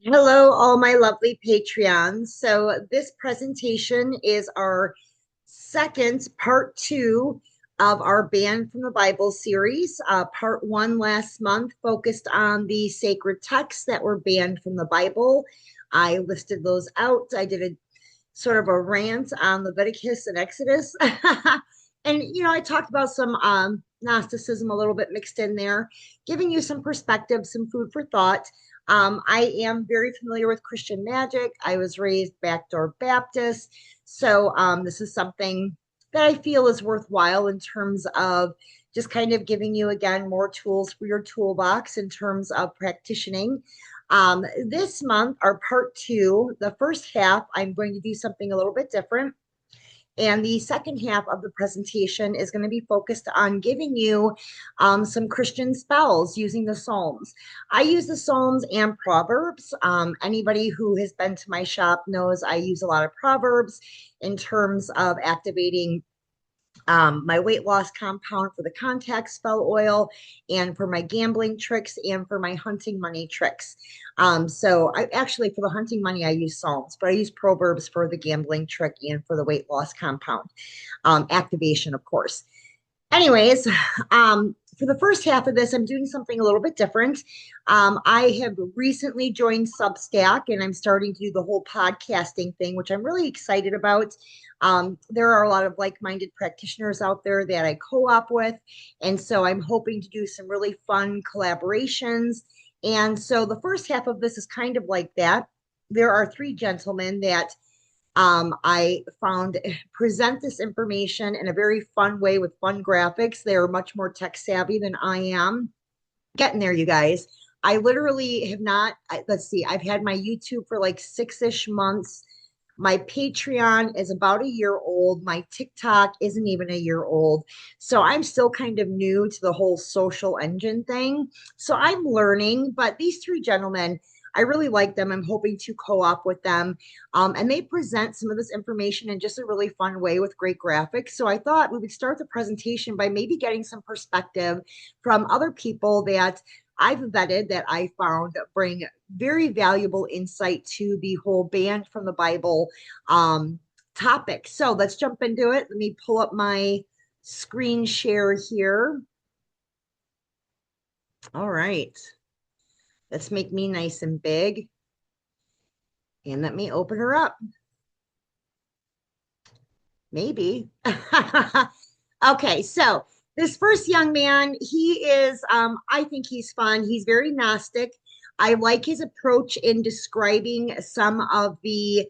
Hello, all my lovely Patreons. So, this presentation is our second part two of our Banned from the Bible series. Part one last month focused on the sacred texts that were banned from the Bible. I listed those out. I did a sort of a rant on Leviticus and Exodus. And, I talked about some Gnosticism a little bit mixed in there, giving you some perspective, some food for thought. I am very familiar with Christian magic. I was raised backdoor Baptist. So this is something that I feel is worthwhile in terms of just kind of giving you, again, more tools for your toolbox in terms of practicing. This month, our part two, the first half, I'm going to do something a little bit different. And the second half of the presentation is going to be focused on giving you some Christian spells using the Psalms. I use the Psalms and Proverbs. Anybody who has been to my shop knows I use a lot of Proverbs in terms of activating my weight loss compound for the contact spell oil, and for my gambling tricks, and for my hunting money tricks. So I actually, for the hunting money, I use Psalms, but I use Proverbs for the gambling trick and for the weight loss compound activation, of course. Anyways, for the first half of this, I'm doing something a little bit different. I have recently joined Substack and I'm starting to do the whole podcasting thing, which I'm really excited about. There are a lot of like minded practitioners out there that I co op with. And so I'm hoping to do some really fun collaborations. And so the first half of this is kind of like that. There are three gentlemen that I found present this information in a very fun way with fun graphics. They are much more tech savvy than I am. Getting there, you guys. I literally have not, let's see, I've had my YouTube for like 6-ish months. My Patreon is about a year old. My TikTok isn't even a year old. So I'm still kind of new to the whole social engine thing. So I'm learning, but these three gentlemen, I really like them. I'm hoping to co-op with them. And they present some of this information in just a really fun way with great graphics. So I thought we would start the presentation by maybe getting some perspective from other people that I've vetted, that I found bring very valuable insight to the whole banned from the Bible um, topic. So let's jump into it. Let me pull up my screen share here. All right. Let's make me nice and big. And let me open her up. Maybe. Okay, so this first young man, he is, I think he's fun. He's very Gnostic. I like his approach in describing some of the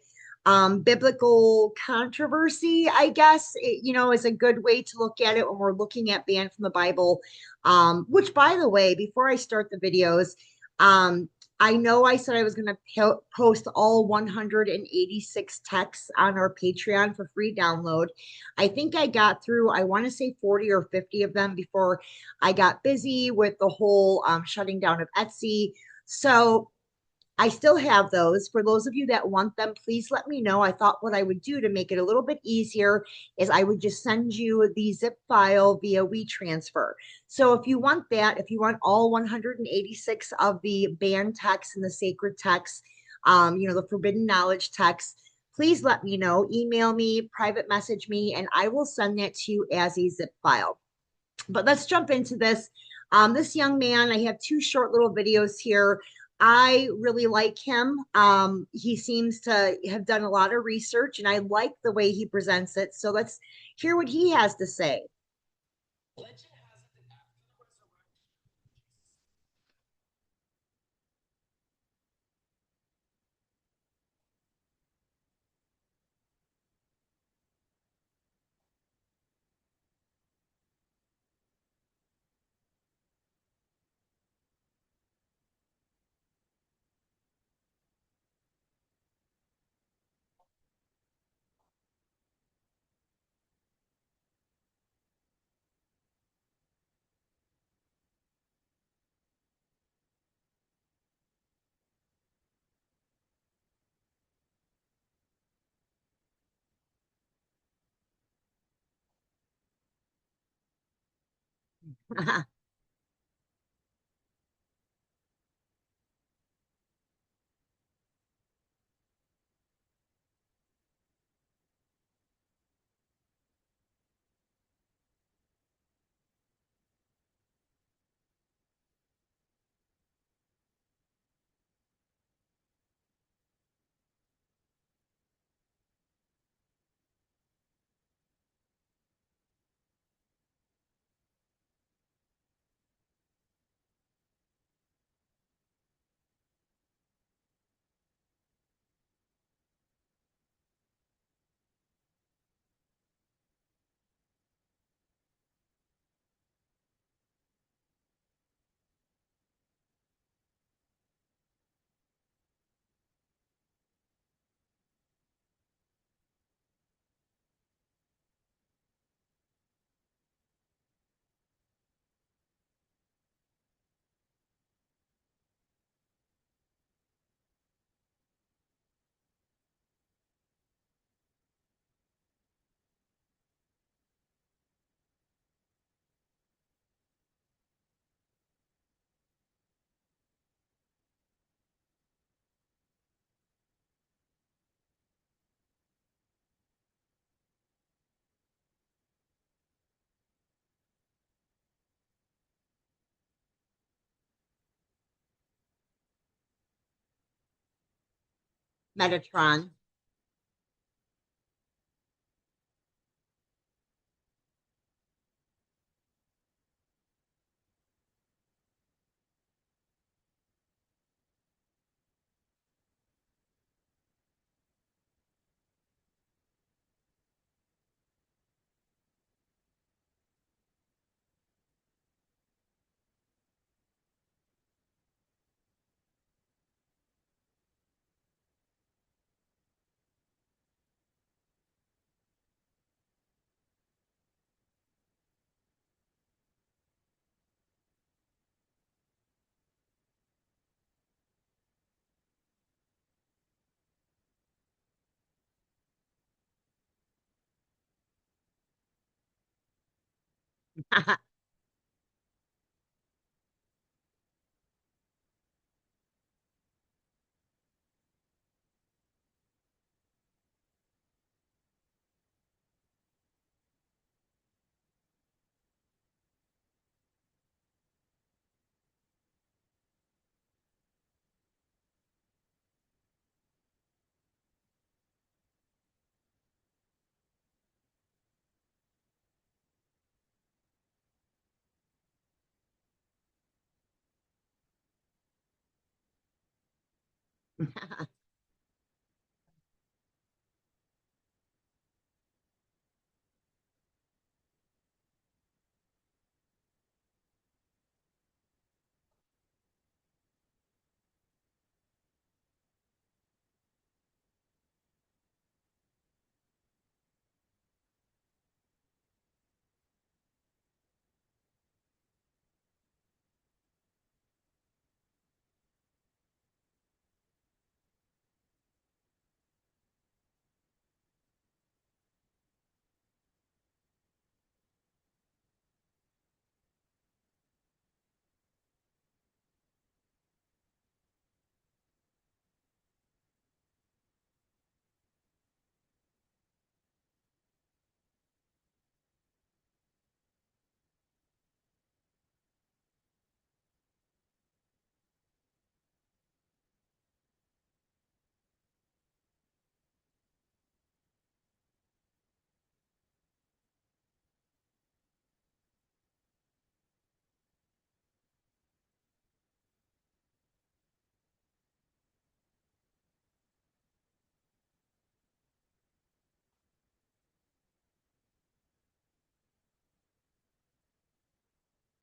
biblical controversy, I guess, is a good way to look at it when we're looking at banned from the Bible. Which, by the way, before I start the videos, um, I know I said I was going to post all 186 texts on our Patreon for free download. I think I got through, I want to say 40 or 50 of them before I got busy with the whole shutting down of Etsy. So I still have those. For those of you that want them, please let me know. I thought what I would do to make it a little bit easier is I would just send you the zip file via WeTransfer. So if you want that, if you want all 186 of the banned texts and the sacred texts, the forbidden knowledge texts, please let me know. Email me, private message me, and I will send that to you as a zip file. But let's jump into this. This young man, I have two short little videos here. I really like him. He seems to have done a lot of research, and I like the way he presents it. So let's hear what he has to say. Metatron.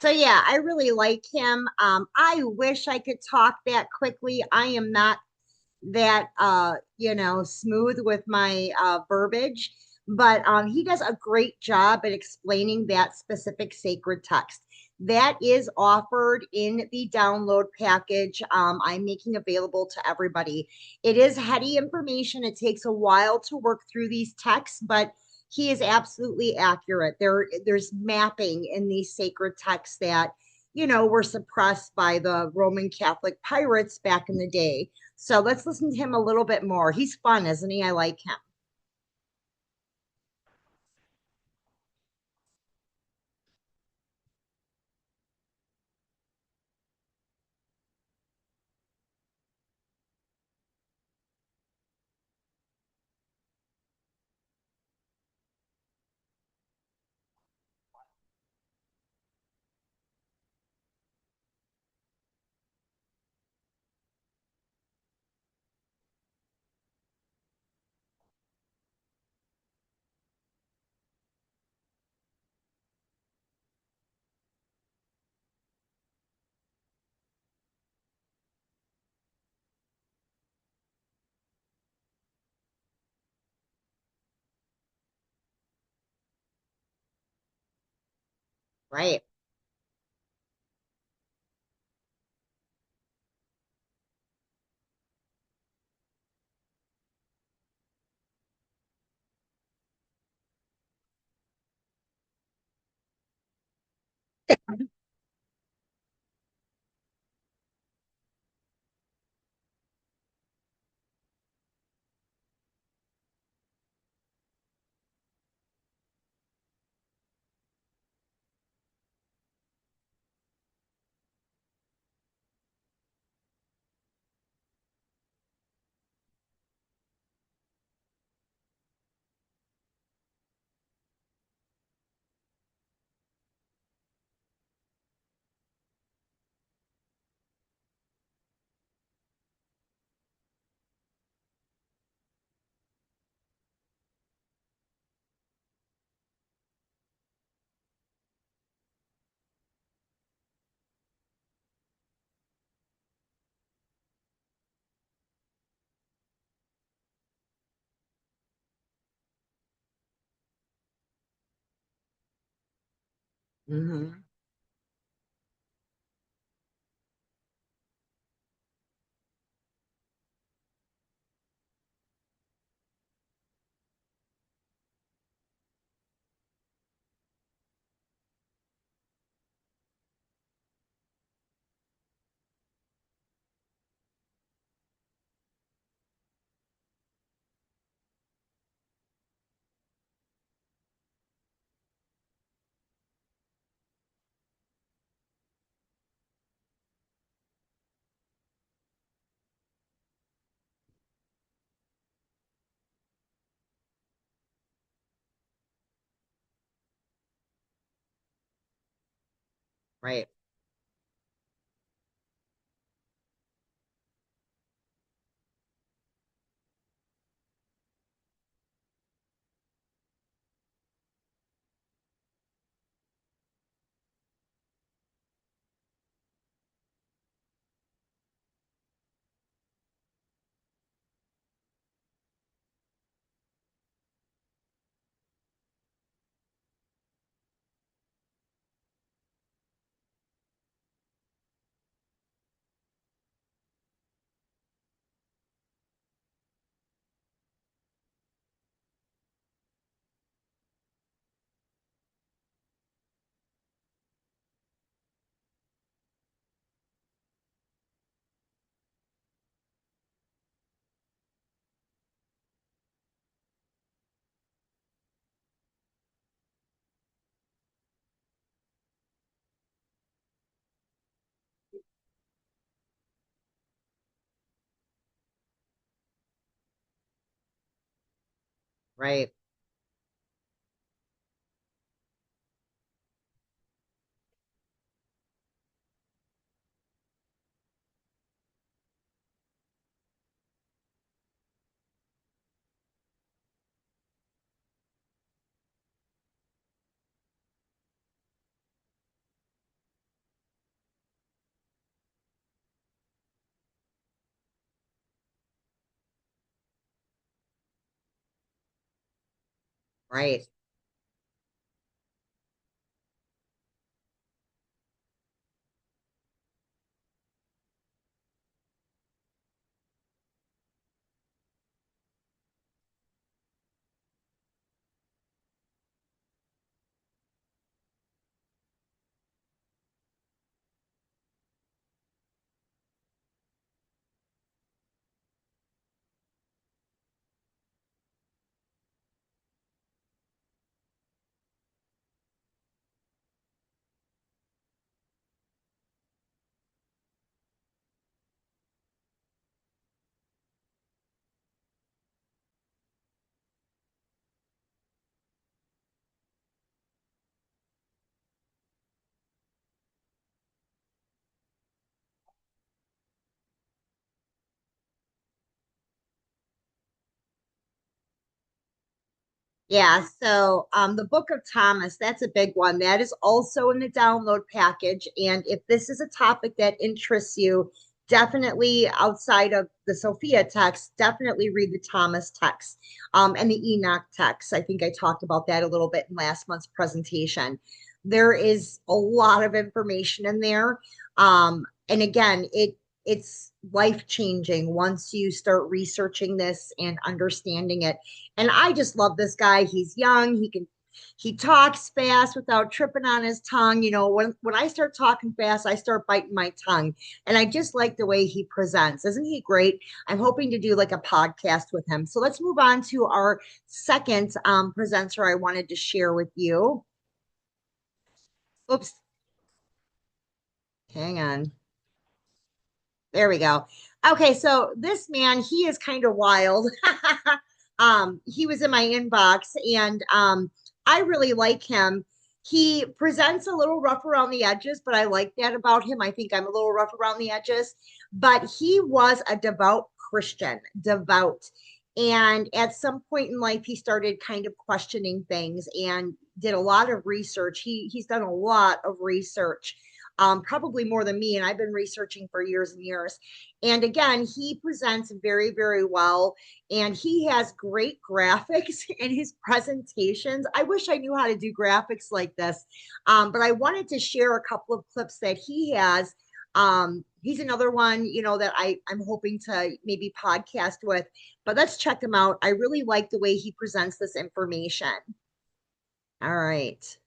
So yeah, I really like him. I wish I could talk that quickly. I am not that smooth with my verbiage, but he does a great job at explaining that specific sacred text. That is offered in the download package I'm making available to everybody. It is heady information. It takes a while to work through these texts, but he is absolutely accurate. There's mapping in these sacred texts that, were suppressed by the Roman Catholic pirates back in the day. So let's listen to him a little bit more. He's fun, isn't he? I like him. Right. Hmm. Right, right. Right. Yeah, so the Book of Thomas, that's a big one. That is also in the download package. And if this is a topic that interests you, definitely outside of the Sophia text, definitely read the Thomas text and the Enoch text. I think I talked about that a little bit in last month's presentation. There is a lot of information in there. And again, it's life changing once you start researching this and understanding it. And I just love this guy. He's young. He talks fast without tripping on his tongue. You know, when I start talking fast, I start biting my tongue. And I just like the way he presents. Isn't he great? I'm hoping to do like a podcast with him. So let's move on to our second presenter I wanted to share with you. Oops, hang on. There we go. Okay, so this man, he is kind of wild. He was in my inbox, and I really like him. He presents a little rough around the edges, but I like that about him. I think I'm a little rough around the edges, but he was a devout Christian, devout. And at some point in life, he started kind of questioning things and did a lot of research. He's done a lot of research probably more than me. And I've been researching for years and years. And again, he presents very, very well. And he has great graphics in his presentations. I wish I knew how to do graphics like this. But I wanted to share a couple of clips that he has. He's another one, that I'm hoping to maybe podcast with, but let's check him out. I really like the way he presents this information. All right.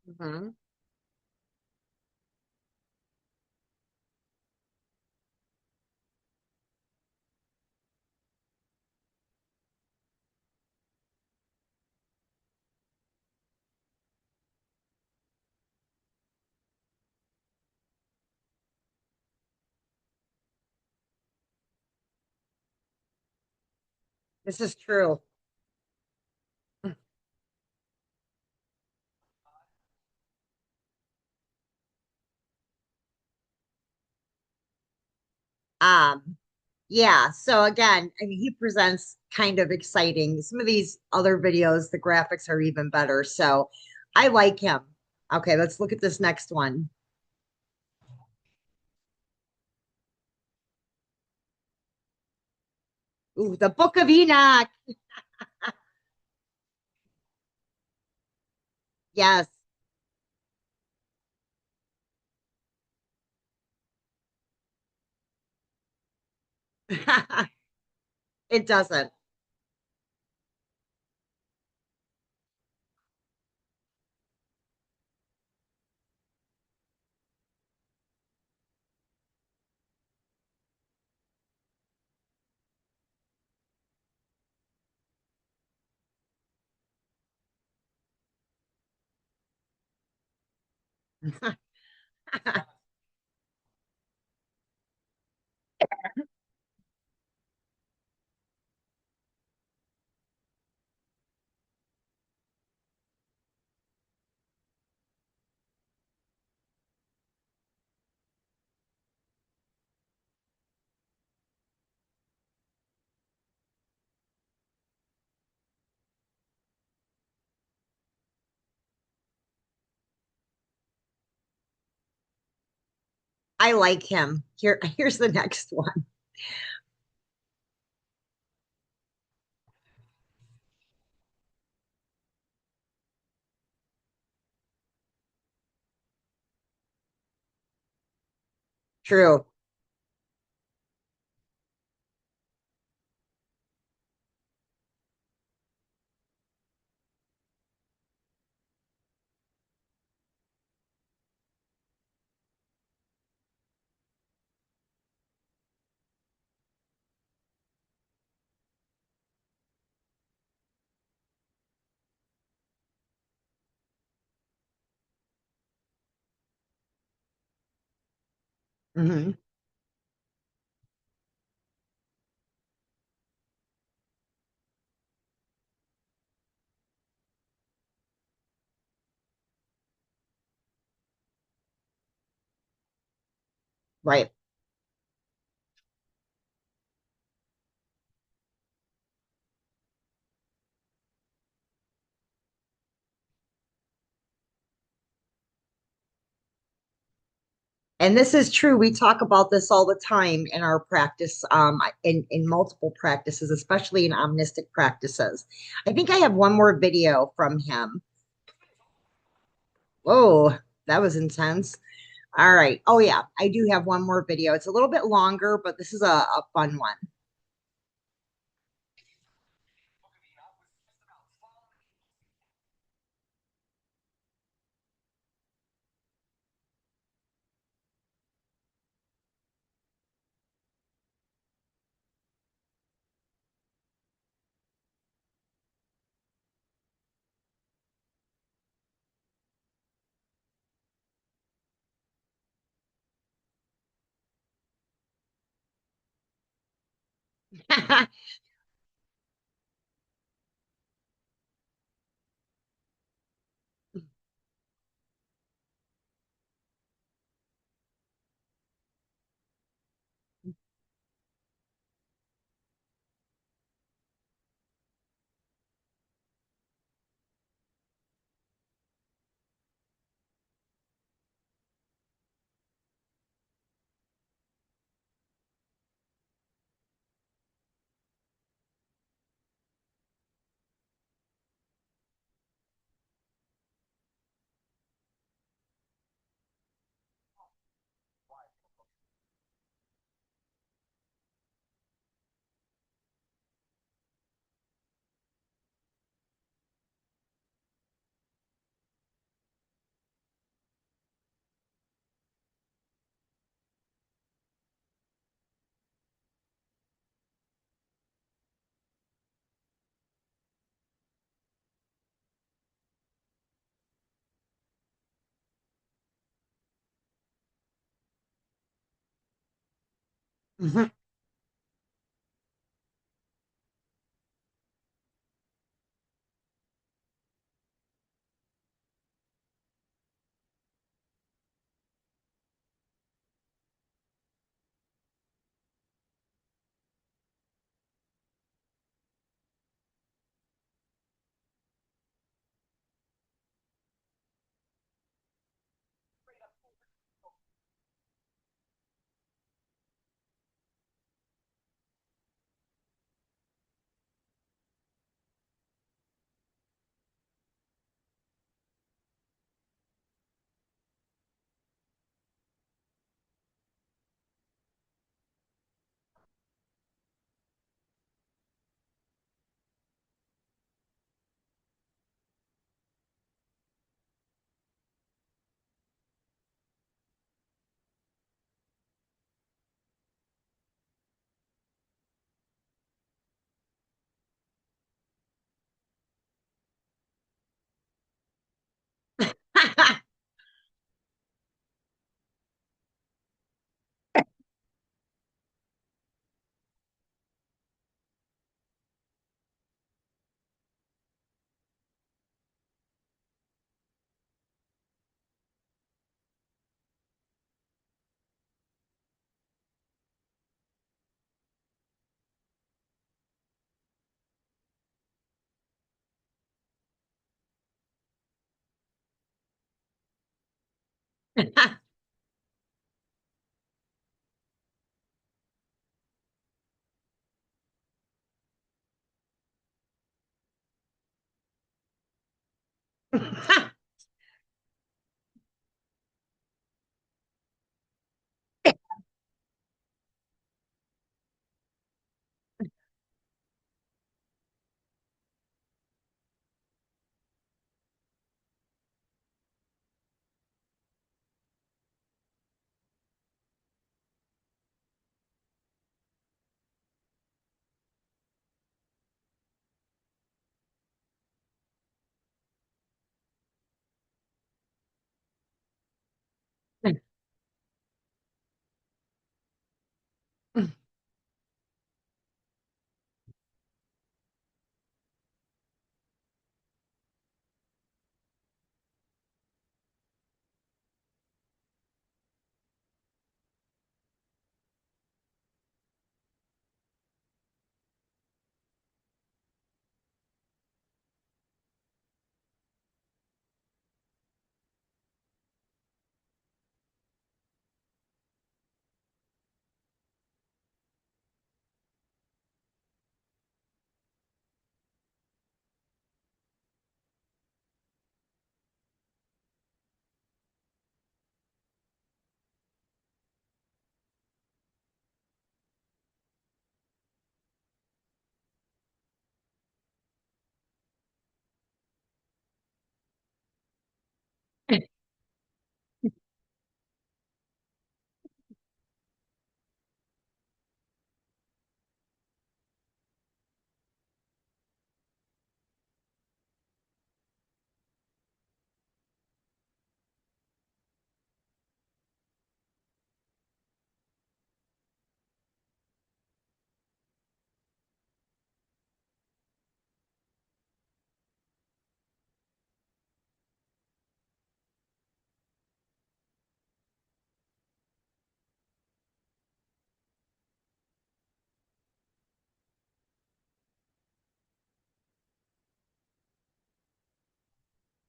Mhm. This is true. Um, yeah. So again, I mean, he presents kind of exciting. Some of these other videos, the graphics are even better. So I like him. Okay, let's look at this next one. Ooh, the Book of Enoch. Yes. It doesn't. I like him. Here's the next one. True. Mhm. Right. And this is true. We talk about this all the time in our practice, in multiple practices, especially in omnistic practices. I think I have one more video from him. Whoa, that was intense. All right. Oh, yeah, I do have one more video. It's a little bit longer, but this is a fun one.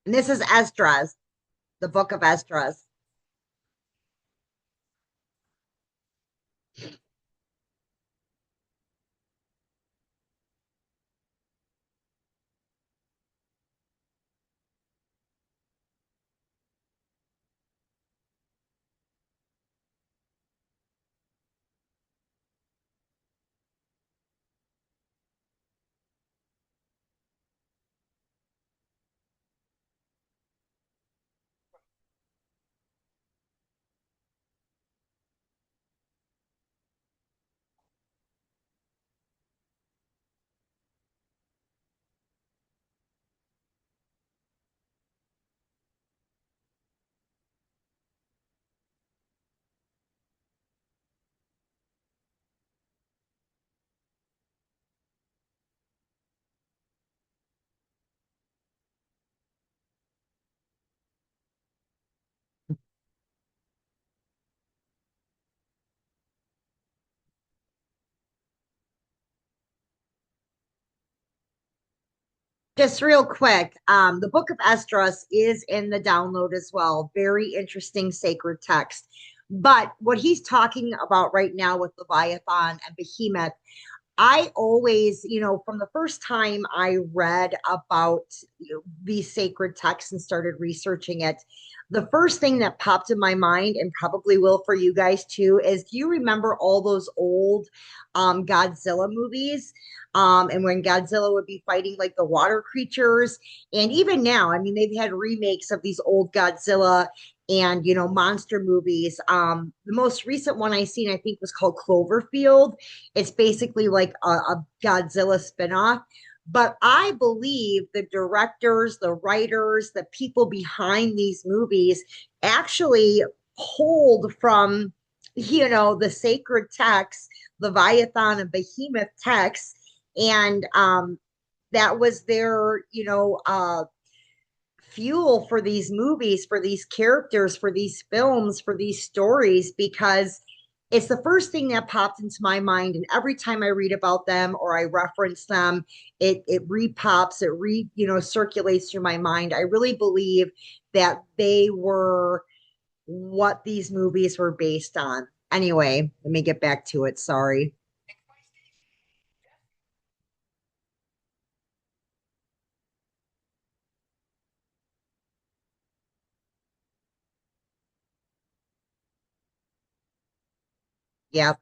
And this is Esdras, the book of Esdras. Just real quick, the Book of Esdras is in the download as well. Very interesting sacred text. But what he's talking about right now with Leviathan and Behemoth, I always, from the first time I read about these sacred texts and started researching it, the first thing that popped in my mind, and probably will for you guys too, is do you remember all those old Godzilla movies? And when Godzilla would be fighting like the water creatures, and even now, I mean, they've had remakes of these old Godzilla and monster movies. The most recent one I seen, I think, was called Cloverfield. It's basically like a Godzilla spinoff. But I believe the directors, the writers, the people behind these movies actually pulled from, the sacred texts, Leviathan and Behemoth texts, and that was their, fuel for these movies, for these characters, for these films, for these stories, because it's the first thing that popped into my mind. And every time I read about them or I reference them, it repops, it circulates through my mind. I really believe that they were what these movies were based on. Anyway, let me get back to it. Sorry. Yep.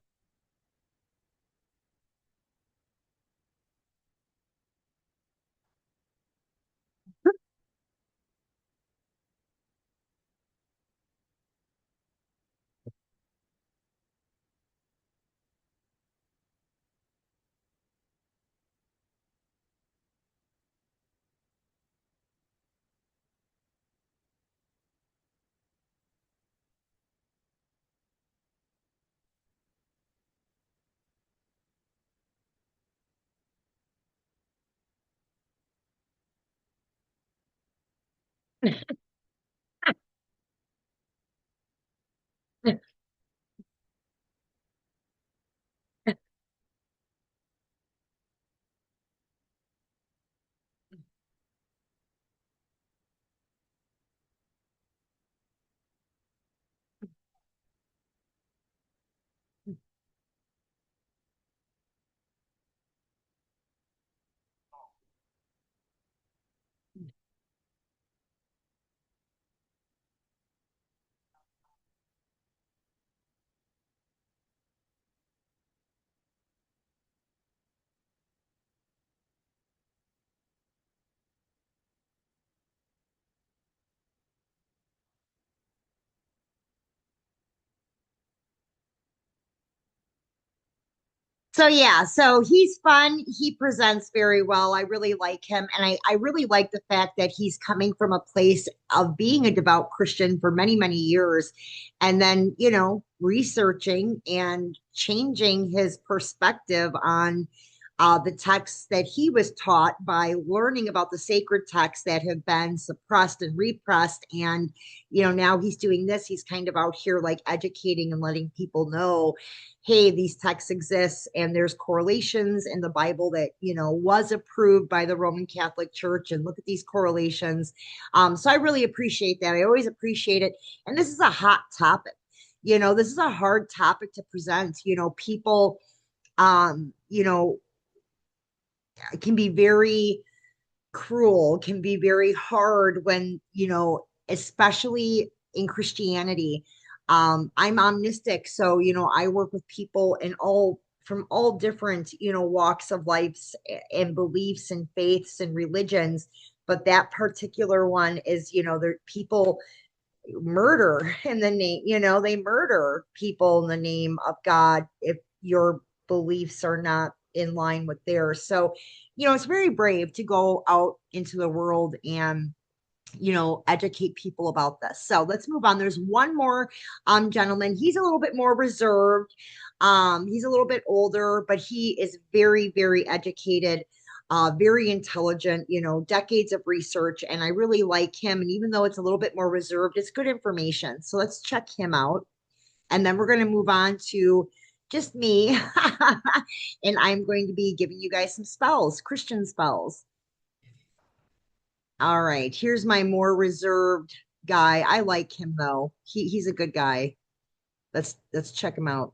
So yeah, so he's fun. He presents very well. I really like him. And I really like the fact that he's coming from a place of being a devout Christian for many, many years. And then, researching and changing his perspective on the texts that he was taught by learning about the sacred texts that have been suppressed and repressed. And, now he's doing this. He's kind of out here like educating and letting people know, hey, these texts exist and there's correlations in the Bible that, was approved by the Roman Catholic Church. And look at these correlations. So I really appreciate that. I always appreciate it. And this is a hot topic. This is a hard topic to present. People, um, you know, can be very cruel, can be very hard when, especially in Christianity. I'm omnistic, so I work with people in all from all different, walks of lives and beliefs and faiths and religions. But that particular one is, there people murder in the name, they murder people in the name of God if your beliefs are not in line with theirs. So, it's very brave to go out into the world and educate people about this. So let's move on. There's one more gentleman. He's a little bit more reserved. He's a little bit older, but he is very, very educated, very intelligent, decades of research. And I really like him. And even though it's a little bit more reserved, it's good information. So let's check him out. And then we're going to move on to just me. And I'm going to be giving you guys some spells, Christian spells. All right, here's my more reserved guy. I like him though. He's a good guy. Let's check him out.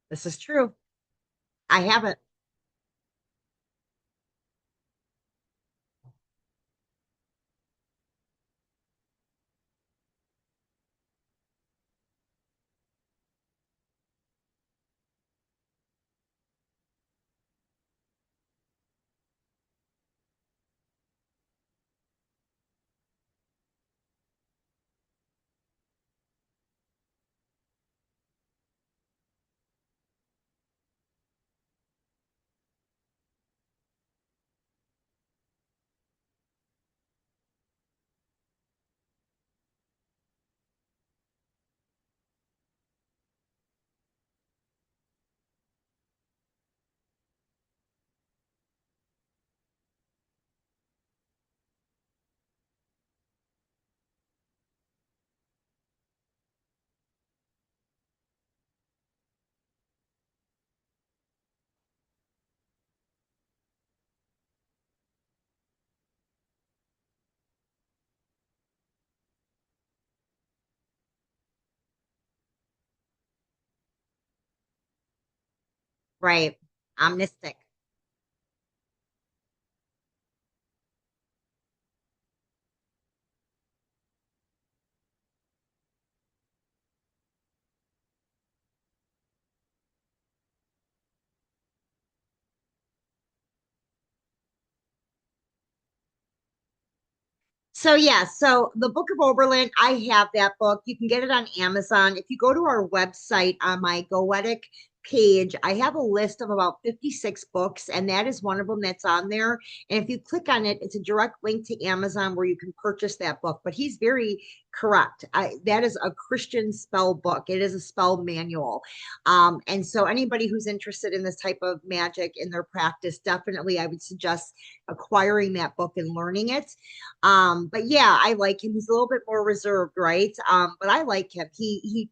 This is true. I haven't. Right. Omnistic. So yeah, so the Book of Oberlin, I have that book. You can get it on Amazon. If you go to our website on my Goetic page, I have a list of about 56 books, and that is one of them that's on there. And if you click on it, it's a direct link to Amazon where you can purchase that book. But he's very correct. That is a Christian spell book. It is a spell manual. And so anybody who's interested in this type of magic in their practice, definitely I would suggest acquiring that book and learning it. But yeah, I like him. He's a little bit more reserved, right? But I like him. He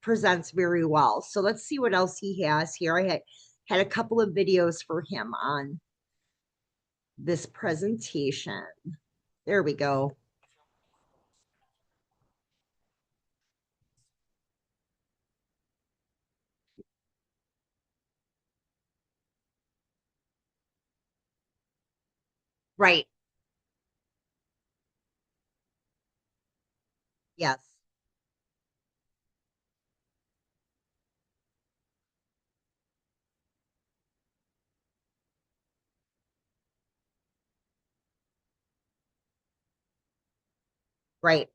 presents very well. So let's see what else he has here. I had a couple of videos for him on this presentation. There we go. Right. Yes. Right.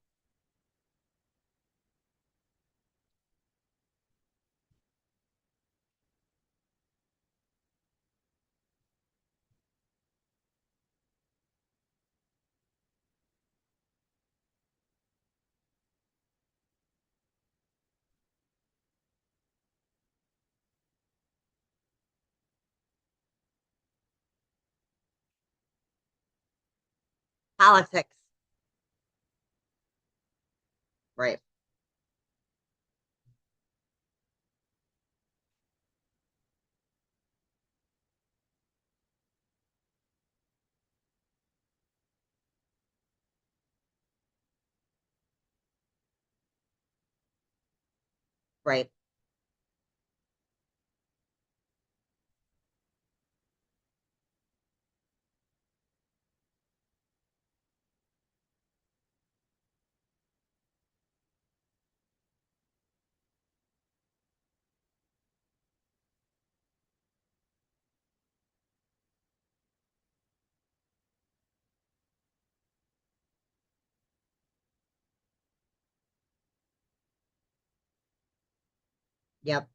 Politics. Right. Right. Yep.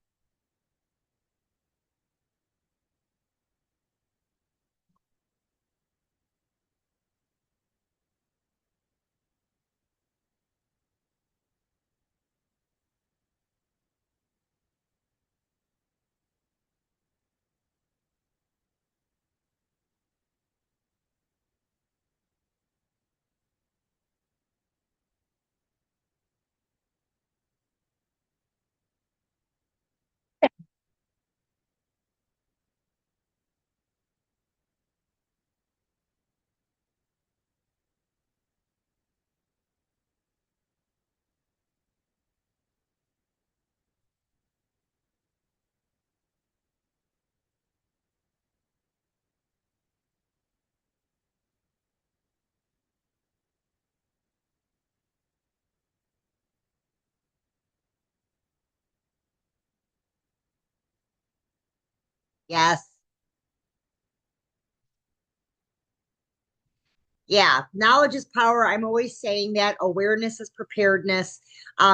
Yes. Yeah, knowledge is power. I'm always saying that awareness is preparedness.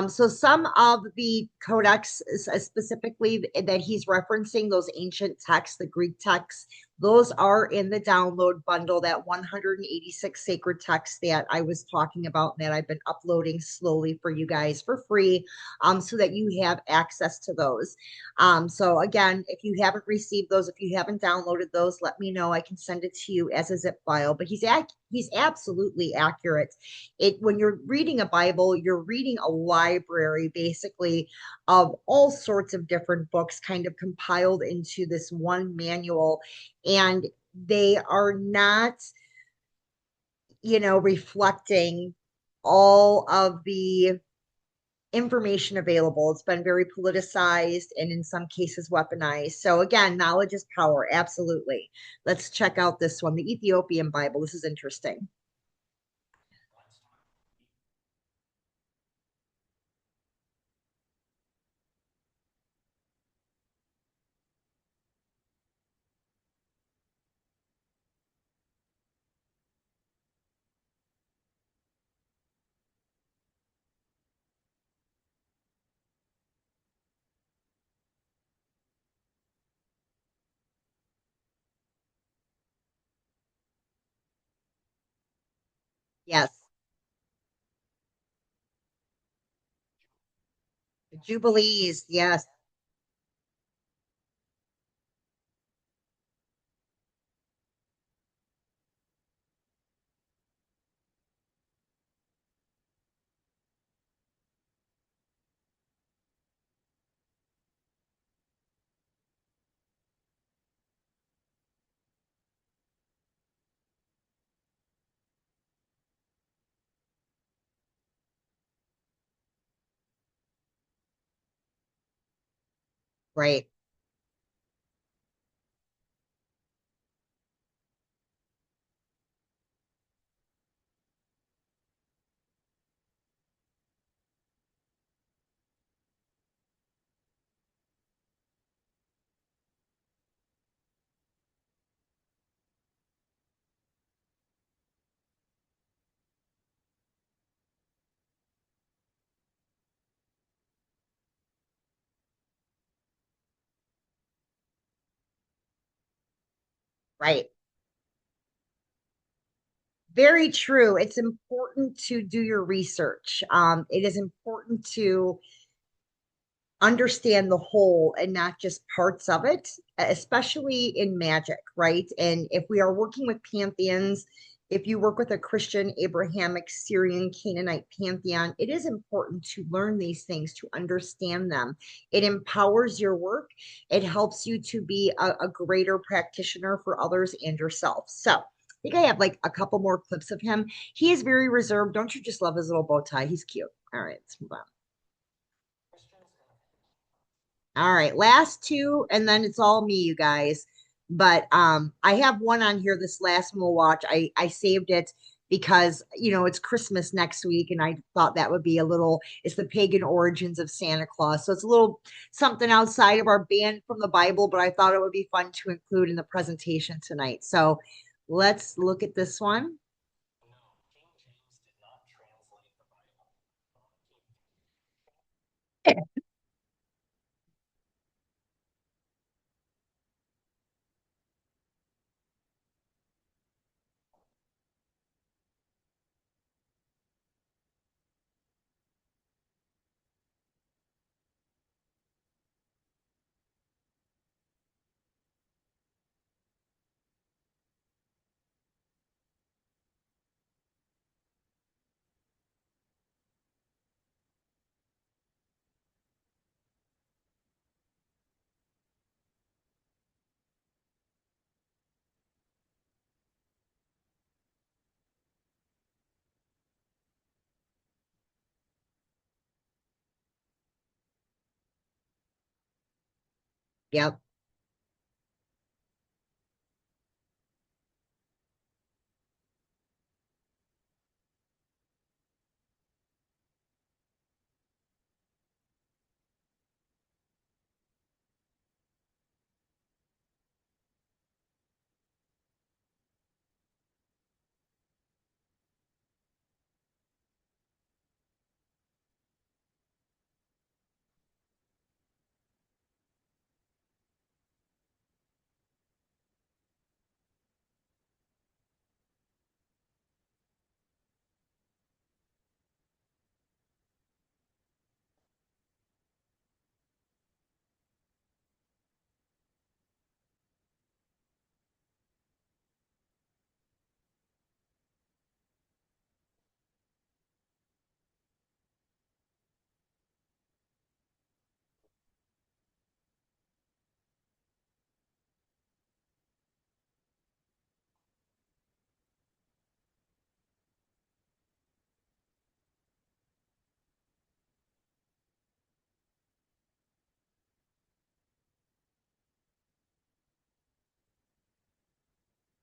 So some of the codex, specifically that he's referencing, those ancient texts, the Greek texts, those are in the download bundle, that 186 sacred texts that I was talking about and that I've been uploading slowly for you guys for free, so that you have access to those. So again, if you haven't received those, if you haven't downloaded those, let me know. I can send it to you as a zip file. But he's absolutely accurate. It When you're reading a Bible, you're reading a library basically of all sorts of different books kind of compiled into this one manual. And they are not, reflecting all of the information available. It's been very politicized and in some cases weaponized. So again, knowledge is power. Absolutely. Let's check out this one, the Ethiopian Bible. This is interesting. Yes. Jubilees. Yes. Right. Right. Very true. It's important to do your research. It is important to understand the whole and not just parts of it, especially in magic, right? And if we are working with pantheons, if you work with a Christian, Abrahamic, Syrian, Canaanite pantheon, it is important to learn these things, to understand them. It empowers your work, it helps you to be a greater practitioner for others and yourself. So, I think I have like a couple more clips of him. He is very reserved. Don't you just love his little bow tie? He's cute. All right, let's move on. All right, last two, and then it's all me, you guys. But I have one on here. This last one we'll watch. I saved it because it's Christmas next week, and I thought that would be a little. It's the pagan origins of Santa Claus, so it's a little something outside of our banned from the Bible. But I thought it would be fun to include in the presentation tonight. So let's look at this one. Yep,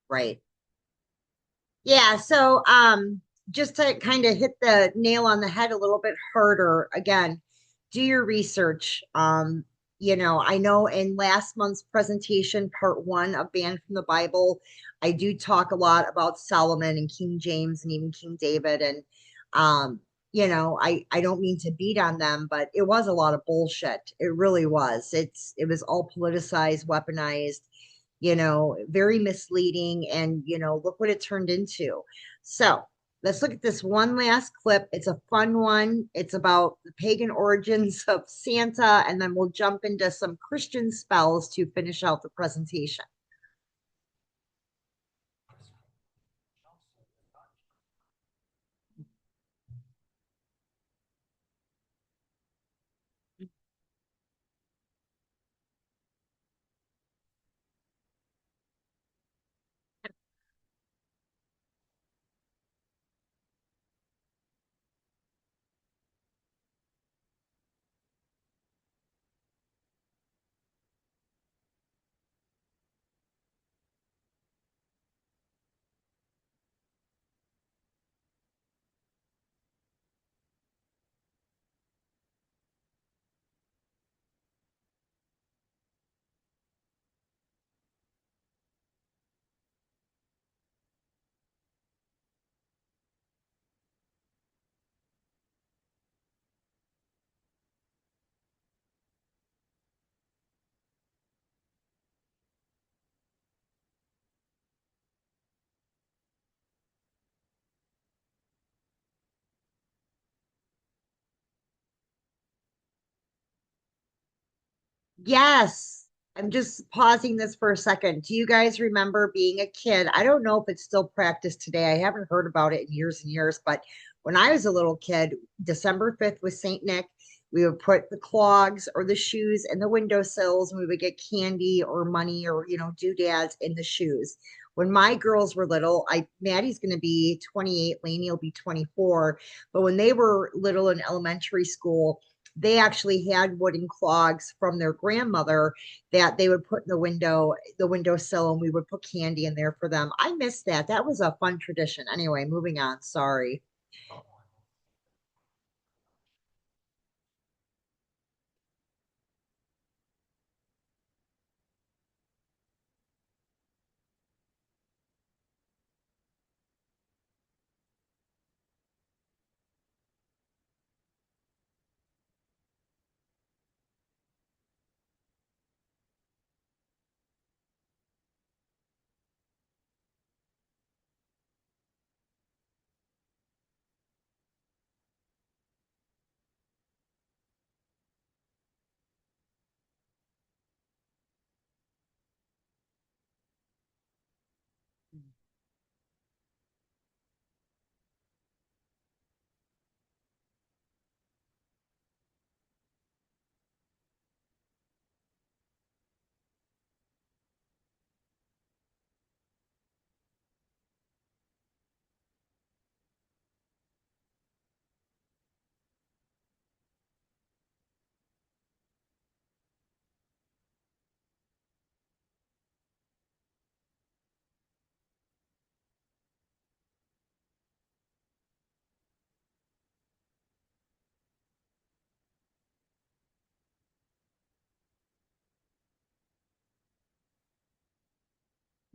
right. Yeah, so just to kind of hit the nail on the head a little bit harder again, do your research. I know in last month's presentation, part one of Banned from the Bible, I do talk a lot about Solomon and King James and even King David. And I don't mean to beat on them, but it was a lot of bullshit. It really was. It was all politicized, weaponized, very misleading. And, look what it turned into. So let's look at this one last clip. It's a fun one. It's about the pagan origins of Santa, and then we'll jump into some Christian spells to finish out the presentation. Yes. I'm just pausing this for a second. Do you guys remember being a kid? I don't know if it's still practiced today. I haven't heard about it in years and years, but when I was a little kid, December 5th was St. Nick. We would put the clogs or the shoes in the windowsills and we would get candy or money or, doodads in the shoes. When my girls were little, Maddie's going to be 28, Lainey will be 24, but when they were little in elementary school, they actually had wooden clogs from their grandmother that they would put in the windowsill, and we would put candy in there for them. I miss that. That was a fun tradition. Anyway, moving on. Sorry.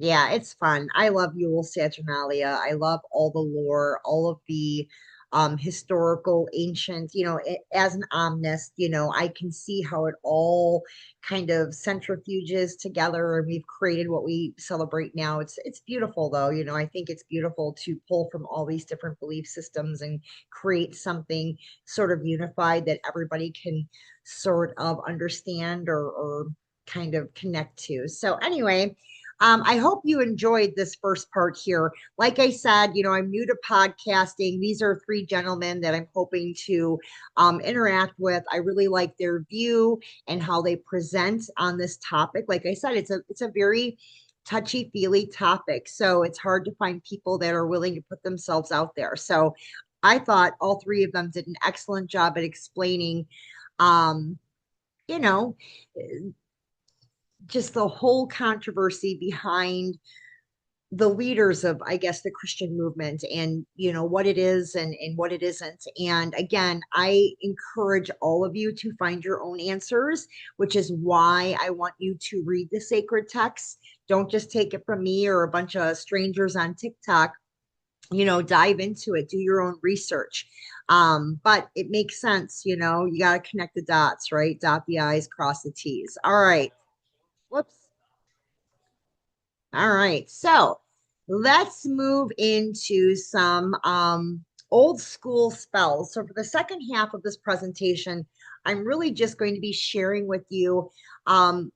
Yeah, it's fun. I love Yule Saturnalia. I love all the lore, all of the historical ancient, as an omnist, I can see how it all kind of centrifuges together and we've created what we celebrate now. It's beautiful though, I think it's beautiful to pull from all these different belief systems and create something sort of unified that everybody can sort of understand or kind of connect to. So anyway, I hope you enjoyed this first part here. Like I said, I'm new to podcasting. These are three gentlemen that I'm hoping to interact with. I really like their view and how they present on this topic. Like I said, it's a very touchy feely topic, so it's hard to find people that are willing to put themselves out there. So I thought all three of them did an excellent job at explaining. Um, you know, just the whole controversy behind the leaders of, I guess, the Christian movement and, what it is and what it isn't. And again, I encourage all of you to find your own answers, which is why I want you to read the sacred texts. Don't just take it from me or a bunch of strangers on TikTok. Dive into it, do your own research. But it makes sense, you got to connect the dots, right? Dot the I's, cross the T's. All right. Whoops. All right, so let's move into some old school spells. So for the second half of this presentation, I'm really just going to be sharing with you, um,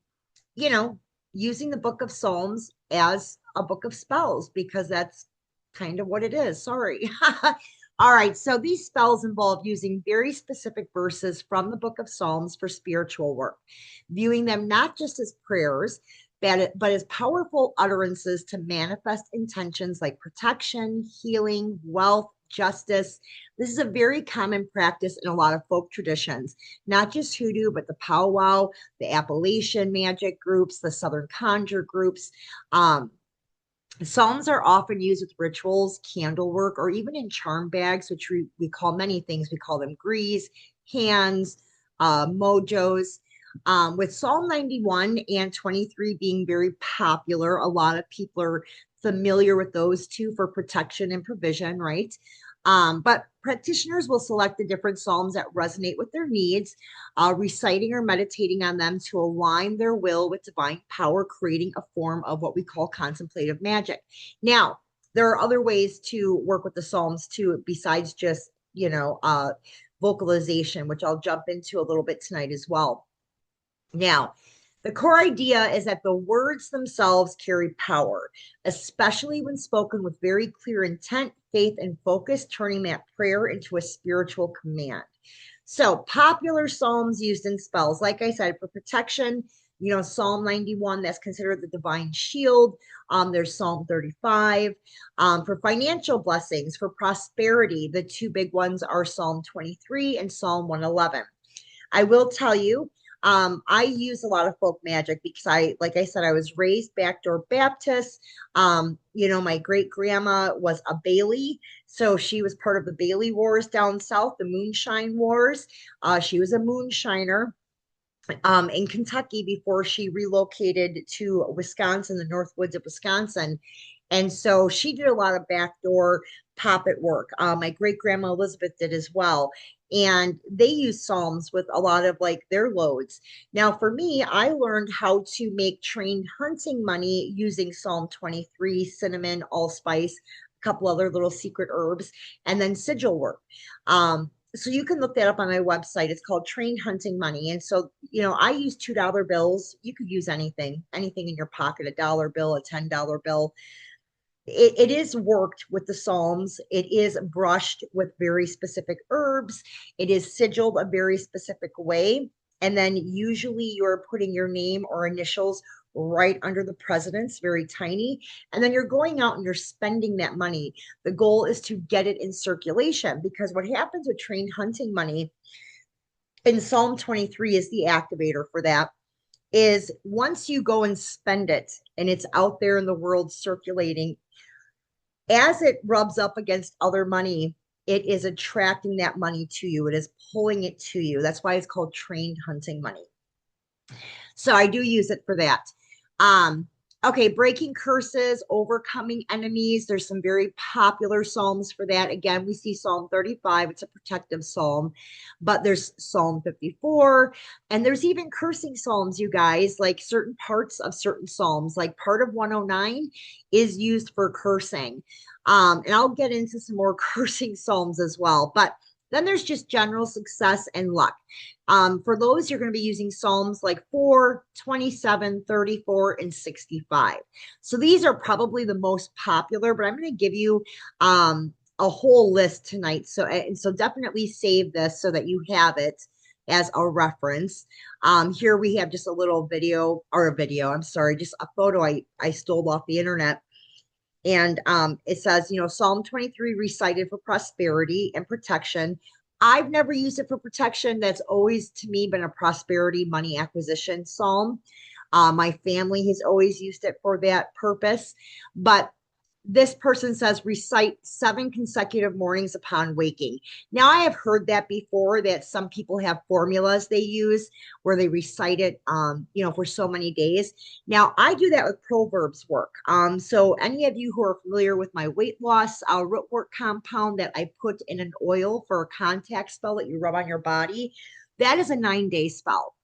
you know, using the Book of Psalms as a book of spells because that's kind of what it is. Sorry. All right, so these spells involve using very specific verses from the Book of Psalms for spiritual work, viewing them not just as prayers, but as powerful utterances to manifest intentions like protection, healing, wealth, justice. This is a very common practice in a lot of folk traditions, not just hoodoo, but the powwow, the Appalachian magic groups, the Southern conjure groups. Um, Psalms are often used with rituals, candle work, or even in charm bags, which we call many things. We call them grease, hands, mojos. With Psalm 91 and 23 being very popular, a lot of people are familiar with those two for protection and provision, right? But practitioners will select the different Psalms that resonate with their needs, reciting or meditating on them to align their will with divine power, creating a form of what we call contemplative magic. Now, there are other ways to work with the Psalms too, besides just, vocalization, which I'll jump into a little bit tonight as well. Now, the core idea is that the words themselves carry power, especially when spoken with very clear intent, faith, and focus, turning that prayer into a spiritual command. So, popular psalms used in spells, like I said, for protection, Psalm 91, that's considered the divine shield. There's Psalm 35. For financial blessings, for prosperity, the two big ones are Psalm 23 and Psalm 111. I will tell you, I use a lot of folk magic because like I said, I was raised backdoor Baptist. My great grandma was a Bailey, so she was part of the Bailey Wars down south, the Moonshine Wars. She was a moonshiner in Kentucky before she relocated to Wisconsin, the North Woods of Wisconsin. And so she did a lot of backdoor puppet work. My great grandma Elizabeth did as well. And they use Psalms with a lot of like their loads. Now, for me, I learned how to make trained hunting money using Psalm 23, cinnamon, allspice, a couple other little secret herbs, and then sigil work. So you can look that up on my website. It's called Trained Hunting Money. And so, I use $2 bills. You could use anything in your pocket, a dollar bill, a $10 bill. It is worked with the Psalms. It is brushed with very specific herbs. It is sigiled a very specific way. And then usually you're putting your name or initials right under the president's, very tiny. And then you're going out and you're spending that money. The goal is to get it in circulation because what happens with trained hunting money in Psalm 23 is the activator for that is once you go and spend it and it's out there in the world circulating, as it rubs up against other money, it is attracting that money to you. It is pulling it to you. That's why it's called trained hunting money. So I do use it for that. Um, okay, breaking curses, overcoming enemies. There's some very popular psalms for that. Again, we see Psalm 35, it's a protective psalm, but there's Psalm 54, and there's even cursing psalms, you guys, like certain parts of certain psalms, like part of 109 is used for cursing. And I'll get into some more cursing psalms as well. But then there's just general success and luck. For those, you're going to be using Psalms like 4, 27, 34, and 65. So these are probably the most popular, but I'm going to give you a whole list tonight. So definitely save this so that you have it as a reference. Here we have just a little I'm sorry, just a photo I stole off the internet. And it says, Psalm 23 recited for prosperity and protection. I've never used it for protection. That's always to me been a prosperity money acquisition psalm. My family has always used it for that purpose. But this person says recite 7 consecutive mornings upon waking. Now, I have heard that before that some people have formulas they use where they recite it, for so many days. Now, I do that with Proverbs work. So, any of you who are familiar with my weight loss rootwork compound that I put in an oil for a contact spell that you rub on your body, that is a 9-day spell.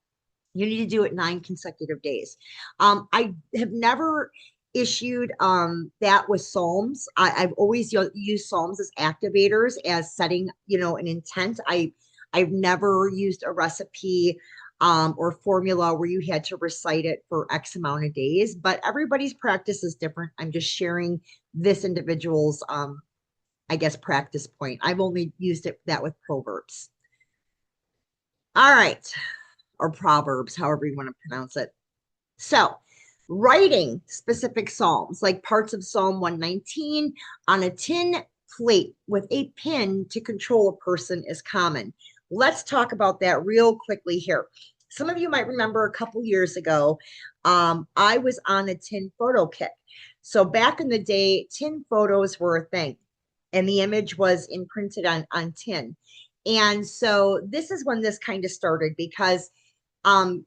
You need to do it 9 consecutive days. I have never issued that with Psalms. I've always used Psalms as activators, as setting, an intent. I've never used a recipe or formula where you had to recite it for X amount of days, but everybody's practice is different. I'm just sharing this individual's, I guess, practice point. I've only used that with Proverbs. All right, or Proverbs, however you want to pronounce it. So, writing specific psalms, like parts of Psalm 119, on a tin plate with a pin to control a person is common. Let's talk about that real quickly here. Some of you might remember a couple years ago, I was on a tin photo kick. So back in the day, tin photos were a thing, and the image was imprinted on tin. And so this is when this kind of started because um,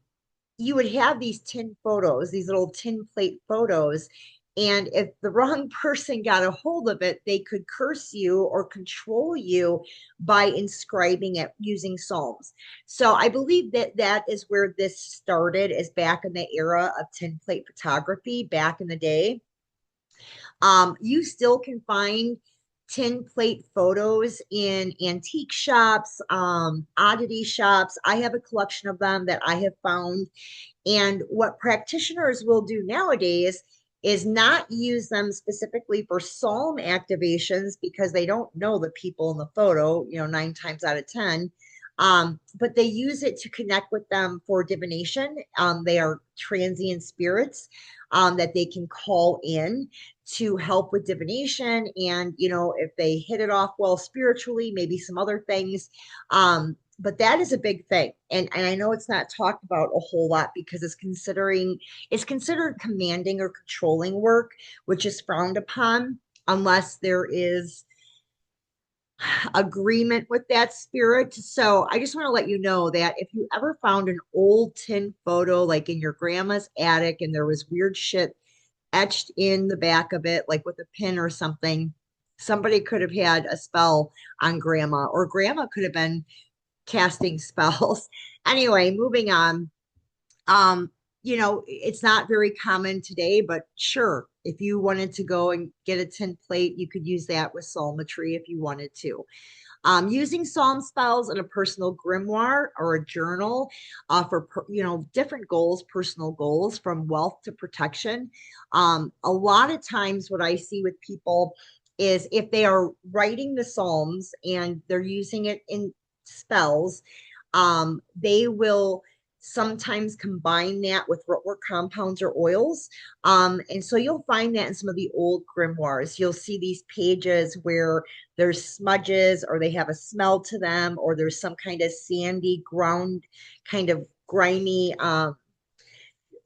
you would have these tin photos, these little tin plate photos. And if the wrong person got a hold of it, they could curse you or control you by inscribing it using Psalms. So I believe that is where this started, is back in the era of tin plate photography back in the day. You still can find tin plate photos in antique shops, oddity shops. I have a collection of them that I have found. And what practitioners will do nowadays is not use them specifically for psalm activations because they don't know the people in the photo, 9 times out of 10. But they use it to connect with them for divination. They are transient spirits that they can call in to help with divination. And, if they hit it off well spiritually, maybe some other things. But that is a big thing. And I know it's not talked about a whole lot because it's considered commanding or controlling work, which is frowned upon unless there is agreement with that spirit. So I just want to let you know that if you ever found an old tin photo like in your grandma's attic and there was weird shit etched in the back of it, like with a pin or something, somebody could have had a spell on grandma, or grandma could have been casting spells. Anyway, moving on. Um, it's not very common today, but sure, if you wanted to go and get a tin plate, you could use that with psalmistry if you wanted to. Using psalm spells in a personal grimoire or a journal for different goals, personal goals from wealth to protection. A lot of times, what I see with people is if they are writing the psalms and they're using it in spells, they will sometimes combine that with rootwork compounds or oils. And so you'll find that in some of the old grimoires. You'll see these pages where there's smudges or they have a smell to them, or there's some kind of sandy ground, kind of grimy,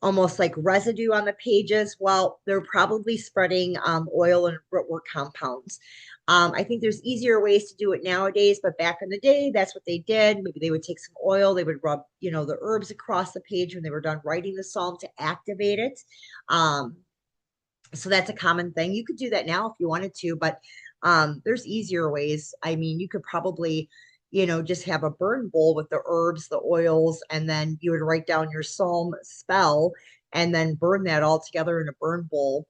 almost like residue on the pages. Well, they're probably spreading oil and rootwork compounds. I think there's easier ways to do it nowadays, but back in the day, that's what they did. Maybe they would take some oil, they would rub, the herbs across the page when they were done writing the psalm to activate it. Um, so that's a common thing. You could do that now if you wanted to, but there's easier ways. I mean, you could probably, just have a burn bowl with the herbs, the oils, and then you would write down your psalm spell and then burn that all together in a burn bowl,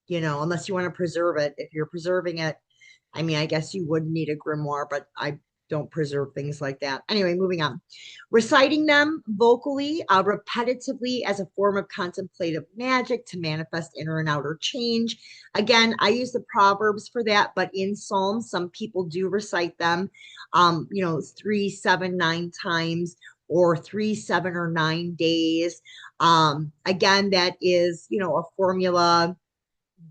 unless you want to preserve it. If you're preserving it, I mean, I guess you would need a grimoire, but I don't preserve things like that. Anyway, moving on. Reciting them vocally, repetitively as a form of contemplative magic to manifest inner and outer change. Again, I use the Proverbs for that, but in Psalms, some people do recite them, 3, 7, 9 times, or 3, 7, or 9 days. Again, that is, a formula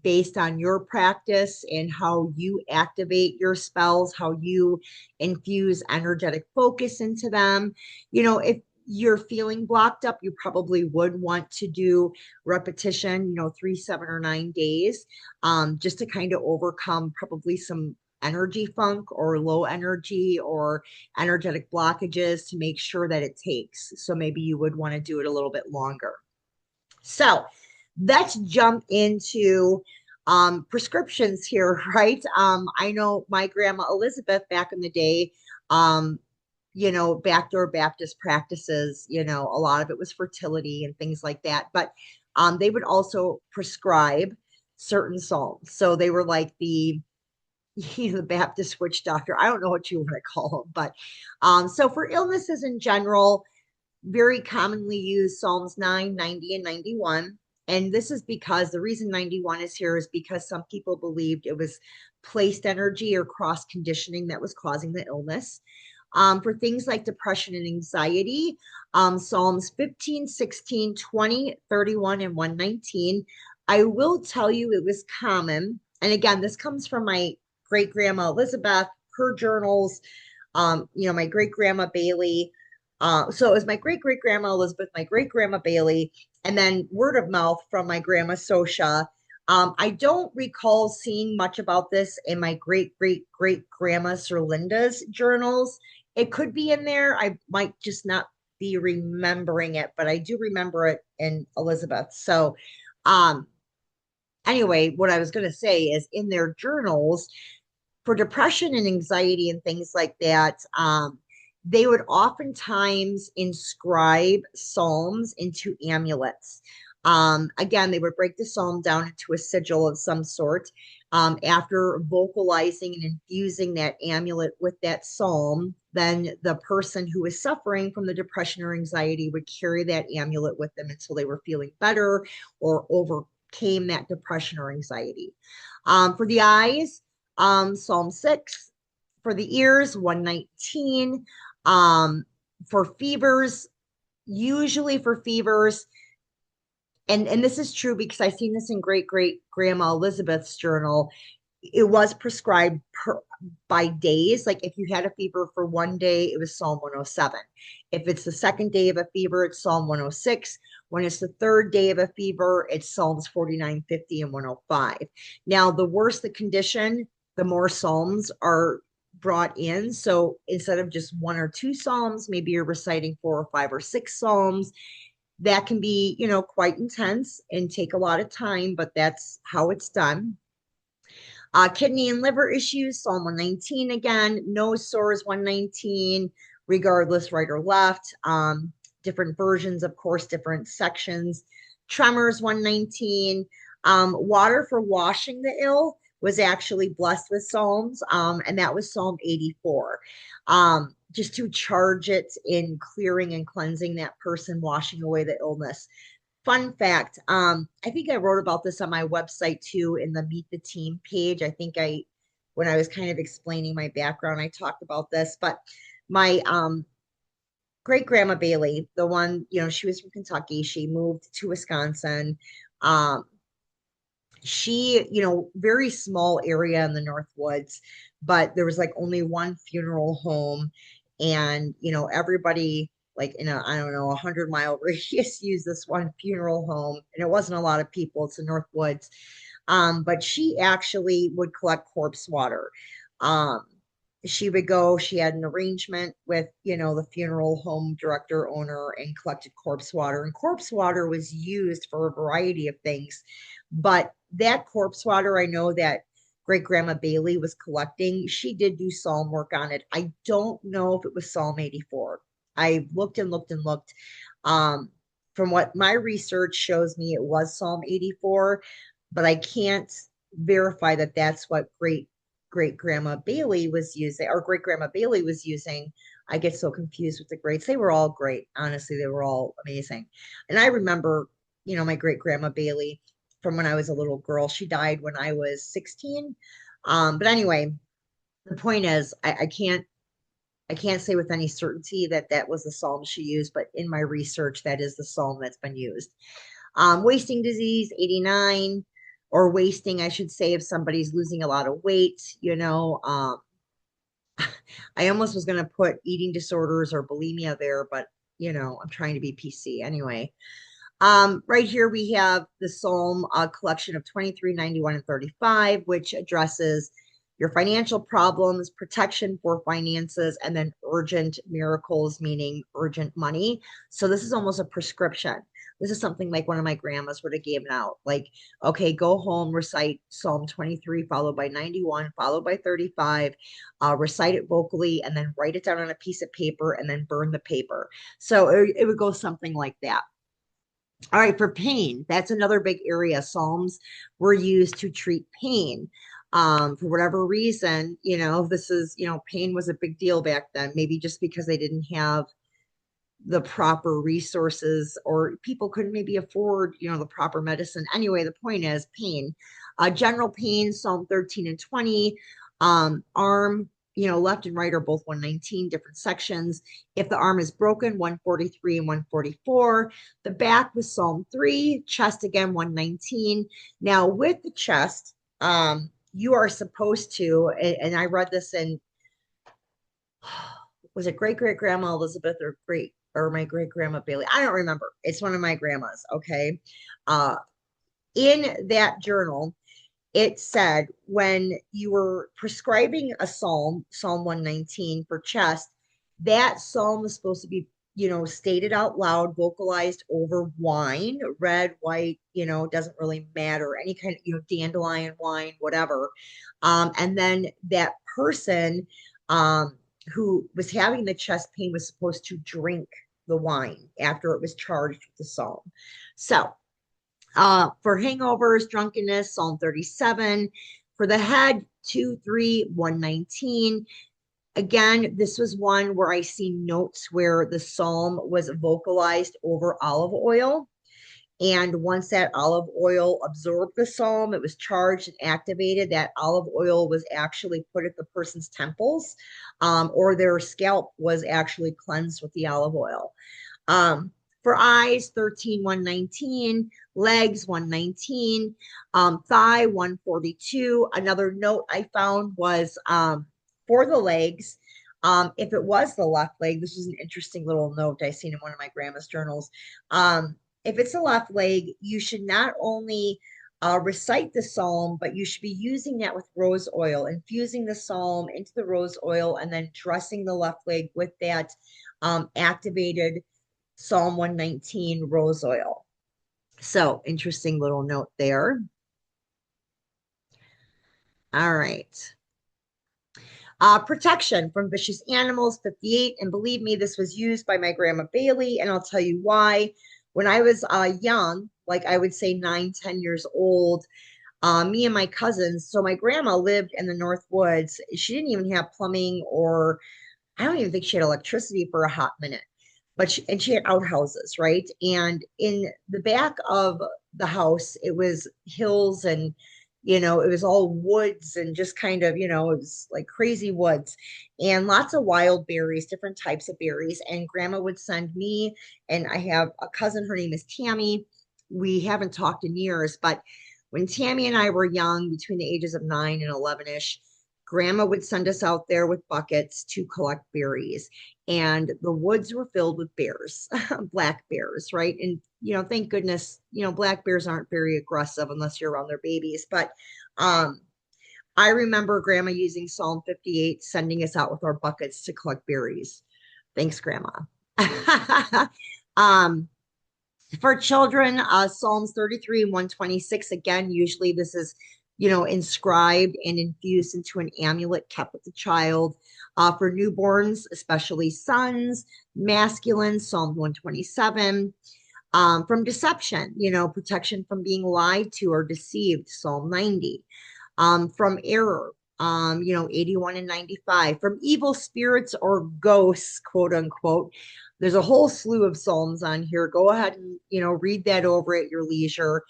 based on your practice and how you activate your spells, how you infuse energetic focus into them. If you're feeling blocked up, you probably would want to do repetition, 3, 7, or 9 days, just to kind of overcome probably some energy funk or low energy or energetic blockages to make sure that it takes. So maybe you would want to do it a little bit longer. So let's jump into prescriptions here, right? I know my grandma Elizabeth back in the day, backdoor Baptist practices, a lot of it was fertility and things like that. But they would also prescribe certain psalms. So they were like the Baptist witch doctor. I don't know what you want to call them, but so for illnesses in general, very commonly used Psalms 9, 90, and 91. And this is because the reason 91 is here is because some people believed it was placed energy or cross conditioning that was causing the illness. For things like depression and anxiety, Psalms 15, 16, 20, 31, and 119. I will tell you it was common. And again, this comes from my great grandma Elizabeth, her journals, my great grandma Bailey. So it was my great great grandma Elizabeth, my great grandma Bailey, and then word of mouth from my grandma Sosha. I don't recall seeing much about this in my great great great grandma Sir Linda's journals. It could be in there. I might just not be remembering it, but I do remember it in Elizabeth. So, um, anyway, what I was going to say is in their journals for depression and anxiety and things like that, they would oftentimes inscribe psalms into amulets. Again, they would break the psalm down into a sigil of some sort. After vocalizing and infusing that amulet with that psalm, then the person who is suffering from the depression or anxiety would carry that amulet with them until they were feeling better or overcame that depression or anxiety. For the eyes, Psalm 6. For the ears, 119. Um, for fevers, usually for fevers, and this is true because I've seen this in great grandma Elizabeth's journal. It was prescribed by days. Like if you had a fever for one day, it was Psalm 107. If it's the second day of a fever, it's Psalm 106. When it's the third day of a fever, it's Psalms 49, 50, and 105. Now, the worse the condition, the more Psalms are brought in. So instead of just one or two Psalms, maybe you're reciting four or five or six Psalms. That can be, quite intense and take a lot of time, but that's how it's done. Kidney and liver issues, Psalm 119 again. Nose sores, 119, regardless, right or left. Different versions, of course, different sections. Tremors, 119. Water for washing the ill was actually blessed with Psalms, and that was Psalm 84. Just to charge it in clearing and cleansing that person, washing away the illness. Fun fact, I think I wrote about this on my website too in the Meet the Team page. I think when I was kind of explaining my background, I talked about this, but my great grandma Bailey, the one, she was from Kentucky. She moved to Wisconsin. Um, she, very small area in the North Woods, but there was like only one funeral home, and everybody like in a, I don't know, 100-mile radius used this one funeral home, and it wasn't a lot of people. It's the North Woods. But she actually would collect corpse water. Um, she would go, she had an arrangement with, the funeral home director owner, and collected corpse water. And corpse water was used for a variety of things. But that corpse water, I know that great grandma Bailey was collecting. She did do psalm work on it. I don't know if it was Psalm 84. I looked and looked and looked. Um, from what my research shows me, it was Psalm 84, but I can't verify that that's what great grandma Bailey was using, or great grandma Bailey was using. I get so confused with the greats. They were all great. Honestly, they were all amazing. And I remember, my great grandma Bailey from when I was a little girl. She died when I was 16. But anyway, the point is, I can't say with any certainty that that was the psalm she used, but in my research, that is the psalm that's been used. Wasting disease, 89, or wasting, I should say, if somebody's losing a lot of weight. I almost was going to put eating disorders or bulimia there, but I'm trying to be PC anyway. Right here we have the Psalm collection of 23, 91, and 35, which addresses your financial problems, protection for finances, and then urgent miracles, meaning urgent money. So this is almost a prescription. This is something like one of my grandmas would have given out. Like, okay, go home, recite Psalm 23, followed by 91, followed by 35, recite it vocally, and then write it down on a piece of paper and then burn the paper. So it would go something like that. All right, for pain, that's another big area. Psalms were used to treat pain. For whatever reason, this is, pain was a big deal back then, maybe just because they didn't have the proper resources, or people couldn't maybe afford, the proper medicine. Anyway, the point is pain. General pain, Psalm 13 and 20. Arm, left and right are both 119, different sections. If the arm is broken, 143 and 144. The back was Psalm 3, chest again, 119. Now, with the chest, you are supposed to, and I read this in, was it great grandma Elizabeth or my great grandma Bailey? I don't remember. It's one of my grandmas. Okay. In that journal, it said when you were prescribing a Psalm 119 for chest, that psalm is supposed to be, stated out loud, vocalized over wine, red, white, doesn't really matter, any kind of, dandelion wine, whatever. And then that person who was having the chest pain was supposed to drink the wine after it was charged with the psalm. So For hangovers, drunkenness, Psalm 37. For the head, 2, 3, 119. Again, this was one where I see notes where the psalm was vocalized over olive oil. And once that olive oil absorbed the psalm, it was charged and activated. That olive oil was actually put at the person's temples, or their scalp was actually cleansed with the olive oil. Um, for eyes, 13, 119, legs, 119, thigh, 142. Another note I found was for the legs, if it was the left leg, this was an interesting little note I seen in one of my grandma's journals. If it's the left leg, you should not only recite the psalm, but you should be using that with rose oil, infusing the psalm into the rose oil, and then dressing the left leg with that activated Psalm 119 rose oil. So, interesting little note there. All right. Protection from vicious animals, 58. And believe me, this was used by my grandma Bailey, and I'll tell you why. When I was young, like I would say 9, 10 years old, me and my cousins, so my grandma lived in the North Woods. She didn't even have plumbing, or I don't even think she had electricity for a hot minute. But she had outhouses, right? And in the back of the house, it was hills, and it was all woods, and just kind of, it was like crazy woods, and lots of wild berries, different types of berries. And grandma would send me, and I have a cousin, her name is Tammy. We haven't talked in years, but when Tammy and I were young, between the ages of 9 and 11-ish, grandma would send us out there with buckets to collect berries, and the woods were filled with bears, black bears, right? And thank goodness, black bears aren't very aggressive unless you're around their babies. But um, I remember grandma using Psalm 58, sending us out with our buckets to collect berries. Thanks, grandma. um, for children, Psalms 33 and 126. Again, usually this is, inscribed and infused into an amulet kept with the child. For newborns, especially sons, masculine, Psalm 127. From deception, protection from being lied to or deceived, Psalm 90. From error, 81 and 95. From evil spirits or ghosts, quote unquote. There's a whole slew of Psalms on here. Go ahead and, read that over at your leisure.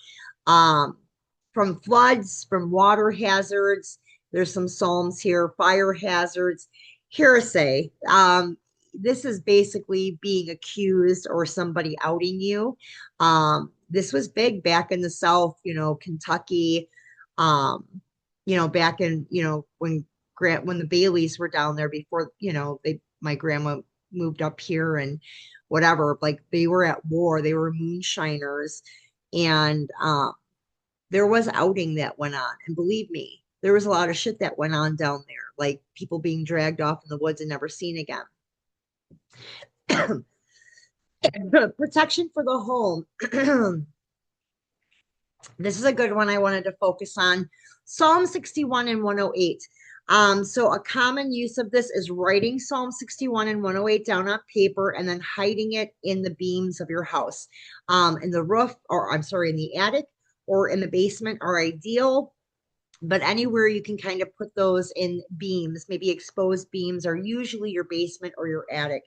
Um, from floods, from water hazards, there's some Psalms here, fire hazards, hearsay. This is basically being accused or somebody outing you. This was big back in the South, Kentucky, um, back in, when the Baileys were down there before, my grandma moved up here and whatever, like they were at war, they were moonshiners. And there was outing that went on. And believe me, there was a lot of shit that went on down there, like people being dragged off in the woods and never seen again. Protection for the home. This is a good one I wanted to focus on. Psalm 61 and 108. So a common use of this is writing Psalm 61 and 108 down on paper and then hiding it in the beams of your house. In the roof, or I'm sorry, in the attic or in the basement are ideal. But anywhere you can kind of put those in beams, maybe exposed beams, are usually your basement or your attic.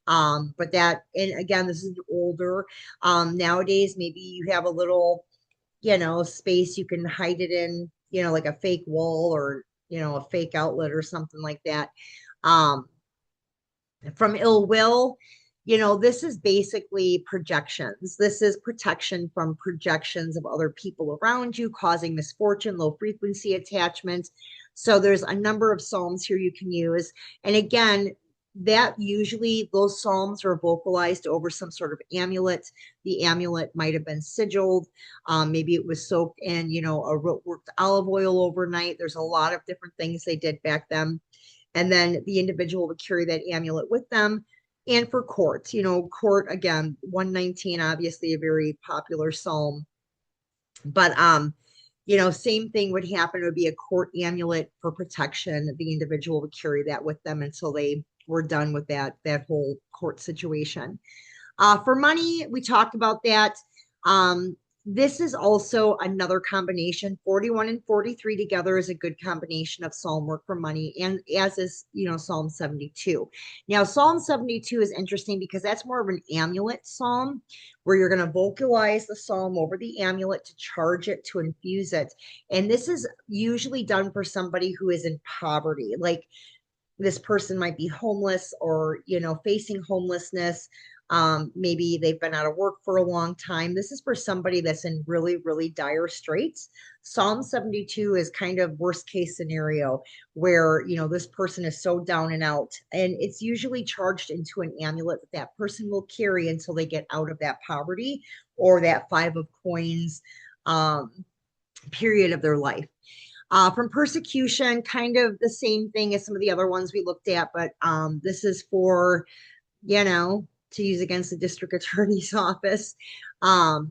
But that, and again, this is older. Nowadays, maybe you have a little, space you can hide it in, like a fake wall, or, a fake outlet or something like that. Um, from ill will, this is basically projections. This is protection from projections of other people around you, causing misfortune, low frequency attachment. So there's a number of Psalms here you can use. And again, that usually those Psalms are vocalized over some sort of amulet. The amulet might have been sigiled. Maybe it was soaked in, a worked olive oil overnight. There's a lot of different things they did back then. And then the individual would carry that amulet with them. And for court, court, again, 119, obviously a very popular psalm. But same thing would happen. It would be a court amulet for protection. The individual would carry that with them until they were done with that whole court situation. For money, we talked about that. This is also another combination. 41 and 43 together is a good combination of psalm work for money, and as is, Psalm 72. Now, Psalm 72 is interesting because that's more of an amulet psalm where you're going to vocalize the psalm over the amulet to charge it, to infuse it. And this is usually done for somebody who is in poverty. Like this person might be homeless or facing homelessness. Maybe they've been out of work for a long time. This is for somebody that's in really, really dire straits. Psalm 72 is kind of worst case scenario where this person is so down and out, and it's usually charged into an amulet that that person will carry until they get out of that poverty or that five of coins um, period of their life. From persecution, kind of the same thing as some of the other ones we looked at, but this is for, to use against the district attorney's office. 11,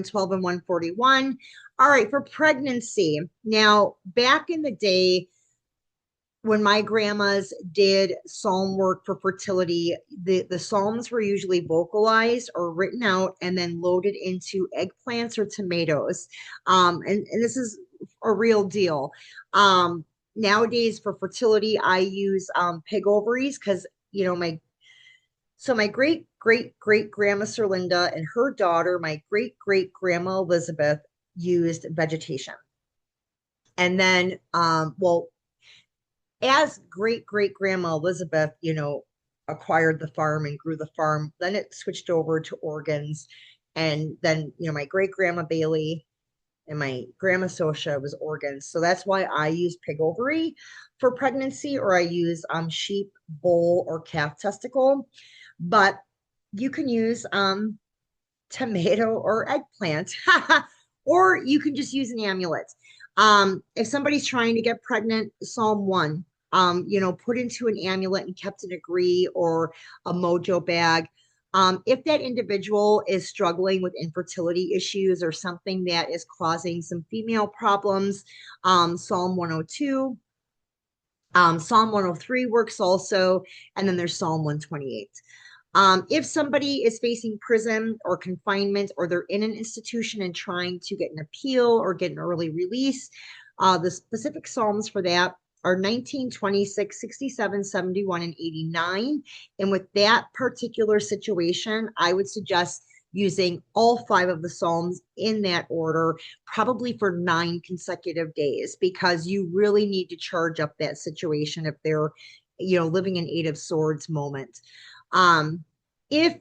12, and 141. All right, for pregnancy. Now, back in the day, when my grandmas did psalm work for fertility, the psalms were usually vocalized or written out and then loaded into eggplants or tomatoes. And this is a real deal. Nowadays for fertility, I use pig ovaries because my great great great grandma Serlinda and her daughter, my great great grandma Elizabeth, used vegetation. And then, as great great grandma Elizabeth, acquired the farm and grew the farm, then it switched over to organs. And then, my great grandma Bailey and my grandma Sosha was organs. So that's why I use pig ovary for pregnancy, or I use sheep, bull, or calf testicle. But you can use tomato or eggplant, or you can just use an amulet. If somebody's trying to get pregnant, Psalm 1, put into an amulet and kept in a gree or a mojo bag. If that individual is struggling with infertility issues or something that is causing some female problems, Psalm 102, Psalm 103 works also, and then there's Psalm 128. If somebody is facing prison or confinement, or they're in an institution and trying to get an appeal or get an early release, the specific Psalms for that are 19, 26, 67, 71, and 89. And with that particular situation, I would suggest using all five of the Psalms in that order, probably for 9 consecutive days, because you really need to charge up that situation if they're, living an Eight of Swords moment. If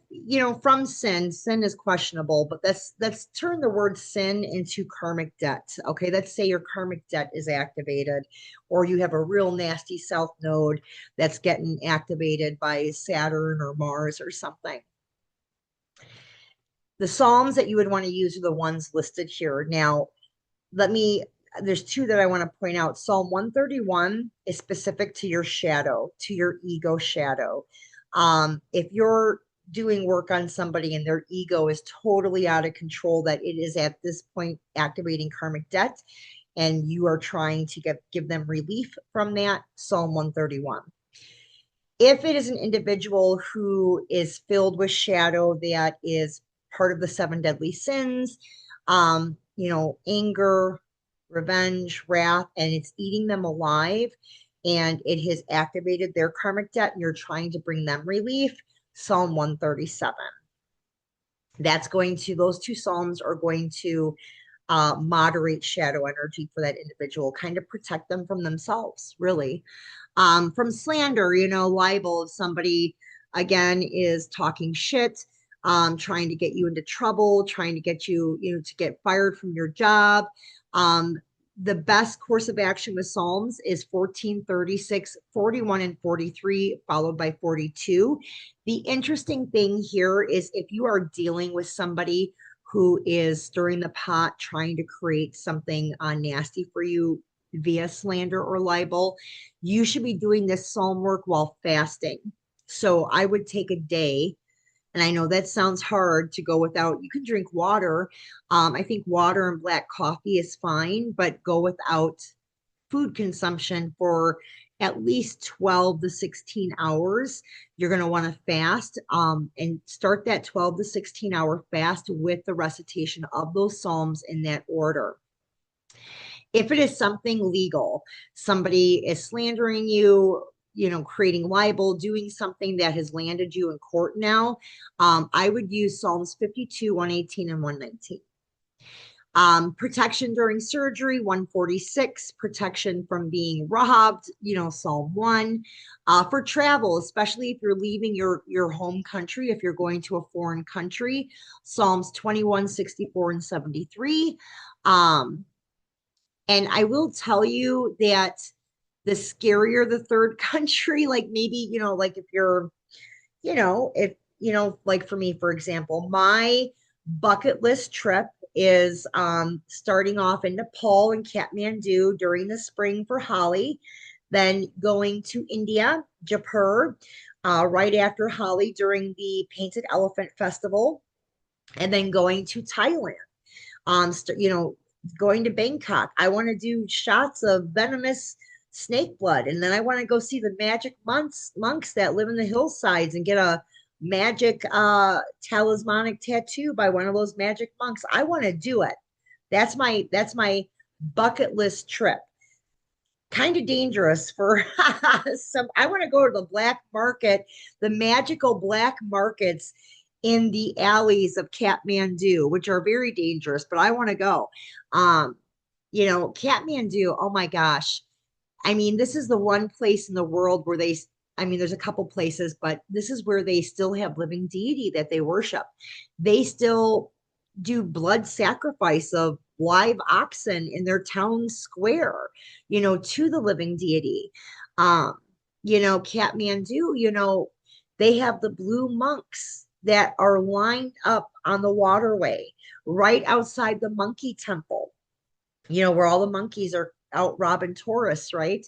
from sin is questionable, but let's turn the word sin into karmic debt. Okay, let's say your karmic debt is activated, or you have a real nasty south node that's getting activated by Saturn or Mars or something. The Psalms that you would want to use are the ones listed here. Now, there's two that I want to point out. Psalm 131 is specific to your shadow, to your ego shadow. If you're doing work on somebody and their ego is totally out of control, that it is at this point activating karmic debt, and you are trying to give them relief from that, Psalm 131. If it is an individual who is filled with shadow that is part of the seven deadly sins, anger, revenge, wrath, and it's eating them alive, and it has activated their karmic debt, and you're trying to bring them relief, Psalm 137. Those two Psalms are going to moderate shadow energy for that individual, kind of protect them from themselves, really. From slander, libel, if somebody, again, is talking shit, trying to get you into trouble, trying to get you, to get fired from your job. The best course of action with Psalms is 14, 36, 41, and 43, followed by 42. The interesting thing here is if you are dealing with somebody who is stirring the pot, trying to create something nasty for you via slander or libel, you should be doing this psalm work while fasting. So I would take a day, and I know that sounds hard to go without. You can drink water. I think water and black coffee is fine, but go without food consumption for at least 12 to 16 hours. You're going to want to fast and start that 12 to 16-hour fast with the recitation of those Psalms in that order. If it is something legal, somebody is slandering you, creating libel, doing something that has landed you in court now, I would use Psalms 52, 118, and 119. Protection during surgery, 146, protection from being robbed, Psalm 1. For travel, especially if you're leaving your home country, if you're going to a foreign country, Psalms 21, 64, and 73. And I will tell you that the scarier the third country, like maybe, like if you're, if, like for me, for example, my bucket list trip is starting off in Nepal and Kathmandu during the spring for Holi, then going to India, Jaipur, right after Holi during the Painted Elephant Festival, and then going to Thailand. Going to Bangkok. I want to do shots of venomous snake blood, and then I want to go see the magic monks that live in the hillsides and get a magic talismanic tattoo by one of those magic monks. I want to do it. That's my bucket list trip. Kind of dangerous for some. I want to go to the black market, the magical black markets in the alleys of Kathmandu, which are very dangerous, but I want to go. Um, Kathmandu, oh my gosh. I mean, this is the one place in the world where I mean, there's a couple places, but this is where they still have living deity that they worship. They still do blood sacrifice of live oxen in their town square, to the living deity. Um, Kathmandu, they have the blue monks that are lined up on the waterway right outside the monkey temple, where all the monkeys are out robbing tourists, right?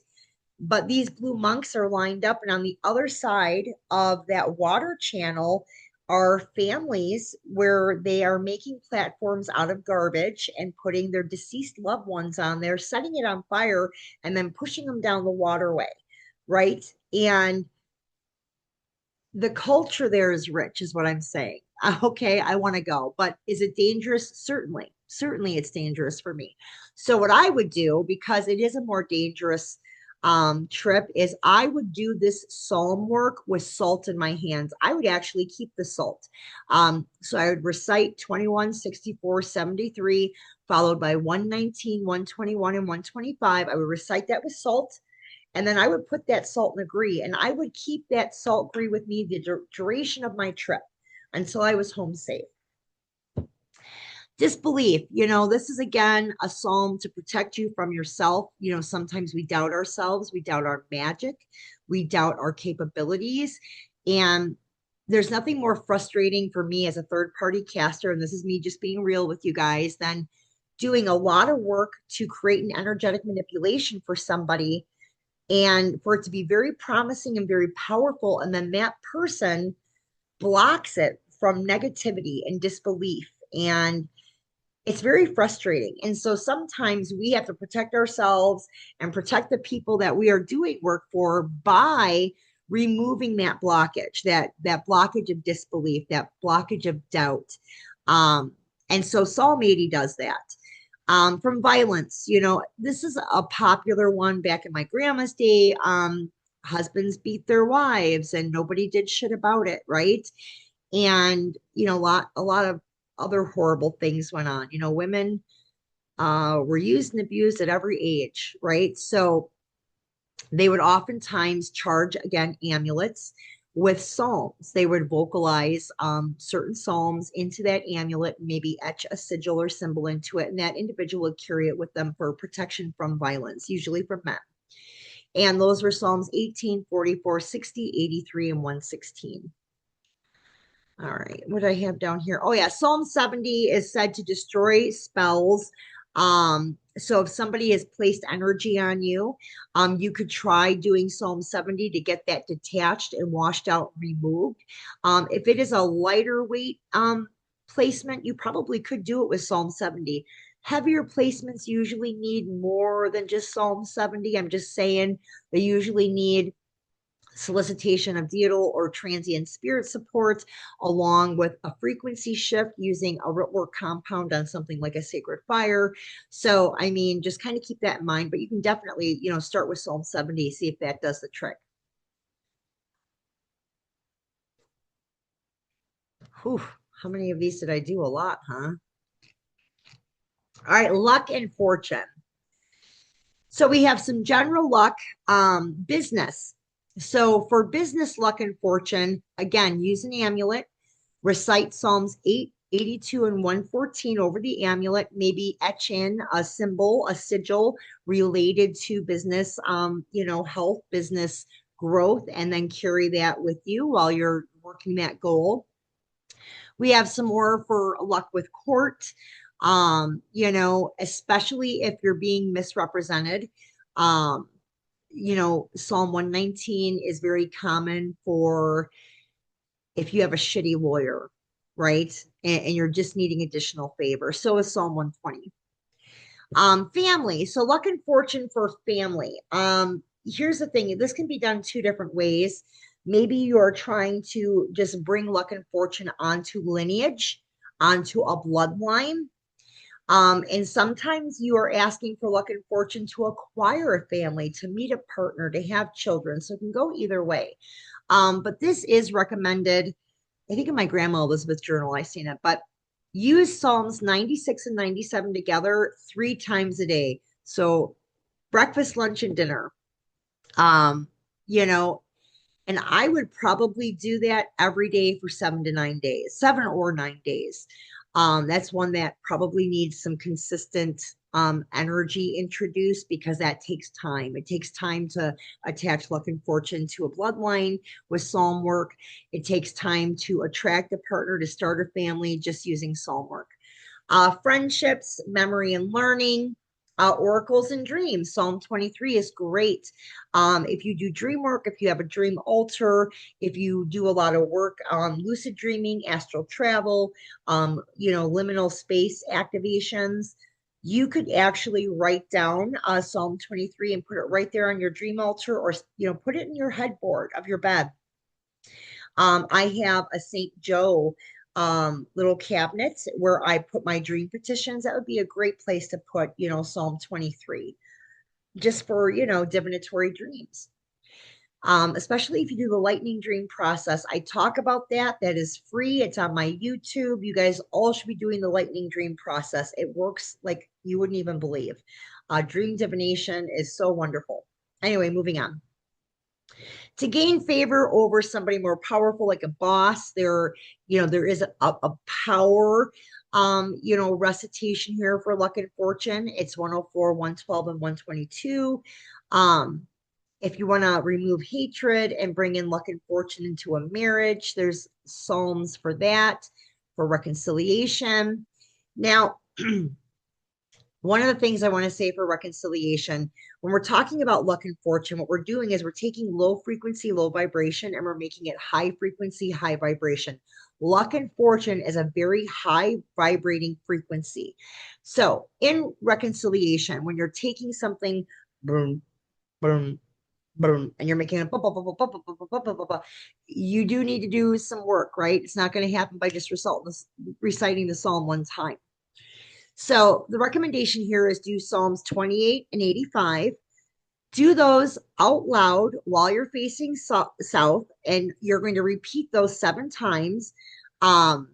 But these blue monks are lined up, and on the other side of that water channel are families where they are making platforms out of garbage and putting their deceased loved ones on there, setting it on fire, and then pushing them down the waterway, right? And the culture there is rich, is what I'm saying. Okay, I want to go, but is it dangerous? Certainly. Certainly, it's dangerous for me. So, what I would do, because it is a more dangerous trip, is I would do this psalm work with salt in my hands. I would actually keep the salt. So, I would recite 21, 64, 73, followed by 119, 121, and 125. I would recite that with salt. And then I would put that salt in a gree, and I would keep that salt gree with me the duration of my trip until I was home safe. Disbelief, this is again a psalm to protect you from yourself. Sometimes we doubt ourselves, we doubt our magic, we doubt our capabilities. And there's nothing more frustrating for me as a third party caster, and this is me just being real with you guys, than doing a lot of work to create an energetic manipulation for somebody and for it to be very promising and very powerful. And then that person blocks it from negativity and disbelief. And it's very frustrating. And so sometimes we have to protect ourselves and protect the people that we are doing work for by removing that blockage of disbelief, that blockage of doubt. And so Psalm 80 does that. From violence, this is a popular one back in my grandma's day. Husbands beat their wives and nobody did shit about it, right? And a lot of other horrible things went on. Women were used and abused at every age, right? So they would oftentimes charge, again, amulets with psalms. They would vocalize certain psalms into that amulet, maybe etch a sigil or symbol into it, and that individual would carry it with them for protection from violence, usually from men. And those were Psalms 18, 44, 60, 83, and 116. All right, what do I have down here? Oh yeah, Psalm 70 is said to destroy spells. So if somebody has placed energy on you, you could try doing Psalm 70 to get that detached and washed out, removed. If it is a lighter weight placement, you probably could do it with Psalm 70. Heavier placements usually need more than just Psalm 70. I'm just saying they usually need solicitation of deital or transient spirit support, along with a frequency shift using a rootwork compound on something like a sacred fire. So, I mean, just kind of keep that in mind, but you can definitely, start with Psalm 70, see if that does the trick. Whew, how many of these did I do? A lot, huh? All right, luck and fortune. So we have some general luck, business. So for business luck and fortune, again, use an amulet, recite Psalms 8, 82, and 114 over the amulet, maybe etch in a symbol, a sigil related to business, health, business growth, and then carry that with you while you're working that goal. We have some more for luck with court, especially if you're being misrepresented. Um, Psalm 119 is very common for if you have a shitty lawyer, right? And you're just needing additional favor. So is Psalm 120. Family. So luck and fortune for family. Here's the thing, this can be done two different ways. Maybe you're trying to just bring luck and fortune onto lineage, onto a bloodline. And sometimes you are asking for luck and fortune to acquire a family, to meet a partner, to have children. So it can go either way. But this is recommended. I think in my grandma Elizabeth journal, I seen it, but use Psalms 96 and 97 together 3 times a day. So breakfast, lunch, and dinner. Um, you know, and I would probably do that every day for 7 to 9 days, 7 or 9 days. That's one that probably needs some consistent energy introduced because that takes time. It takes time to attach luck and fortune to a bloodline with psalm work. It takes time to attract a partner, to start a family just using psalm work. Friendships, memory and learning, oracles and dreams. Psalm 23 is great. If you do dream work, if you have a dream altar, if you do a lot of work on lucid dreaming, astral travel, liminal space activations, you could actually write down Psalm 23 and put it right there on your dream altar, or put it in your headboard of your bed. I have a St. Joe little cabinets where I put my dream petitions. That would be a great place to put, Psalm 23, just for, divinatory dreams. Especially if you do the lightning dream process. I talk about that. That is free. It's on my YouTube. You guys all should be doing the lightning dream process. It works like you wouldn't even believe. Dream divination is so wonderful. Anyway, moving on. To gain favor over somebody more powerful, like a boss, there is a power, recitation here for luck and fortune. It's 104, 112, and 122. If you want to remove hatred and bring in luck and fortune into a marriage, there's psalms for that, for reconciliation. Now, one of the things I want to say for reconciliation, when we're talking about luck and fortune, what we're doing is we're taking low frequency, low vibration, and we're making it high frequency, high vibration. Luck and fortune is a very high vibrating frequency. So in reconciliation, when you're taking something, boom, boom, boom, and you're making a you do need to do some work, right? It's not going to happen by just reciting the psalm one time. So the recommendation here is do Psalms 28 and 85. Do those out loud while you're facing south, and you're going to repeat those 7 times. I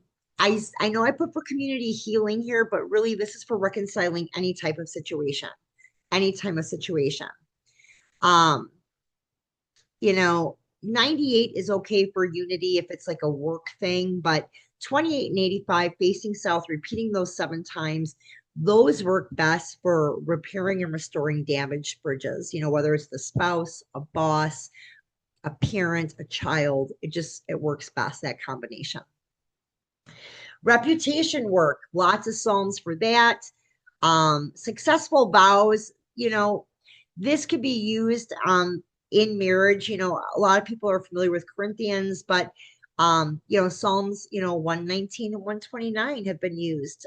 know I put for community healing here, but really this is for reconciling any type of situation, any time of situation. Um, 98 is okay for unity if it's like a work thing, but 28 and 85 facing south, repeating those 7 times, those work best for repairing and restoring damaged bridges, whether it's the spouse, a boss, a parent, a child. It works best, that combination. Reputation work, lots of psalms for that. Successful vows, this could be used in marriage. A lot of people are familiar with Corinthians, but Psalms, 119 and 129 have been used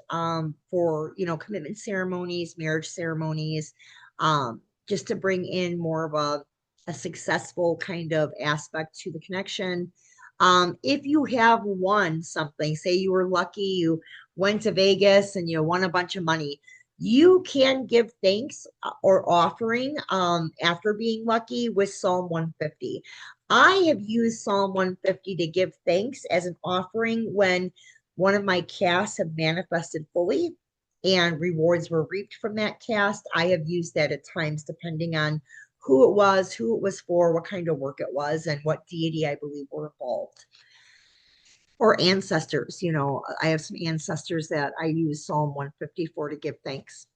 for, commitment ceremonies, marriage ceremonies, just to bring in more of a successful kind of aspect to the connection. If you have won something, say you were lucky, you went to Vegas and you won a bunch of money, you can give thanks or offering after being lucky with Psalm 150. I have used Psalm 150 to give thanks as an offering when one of my casts have manifested fully and rewards were reaped from that cast. I have used that at times depending on who it was for, what kind of work it was, and what deity I believe were involved. Or ancestors, I have some ancestors that I use Psalm 150 for to give thanks.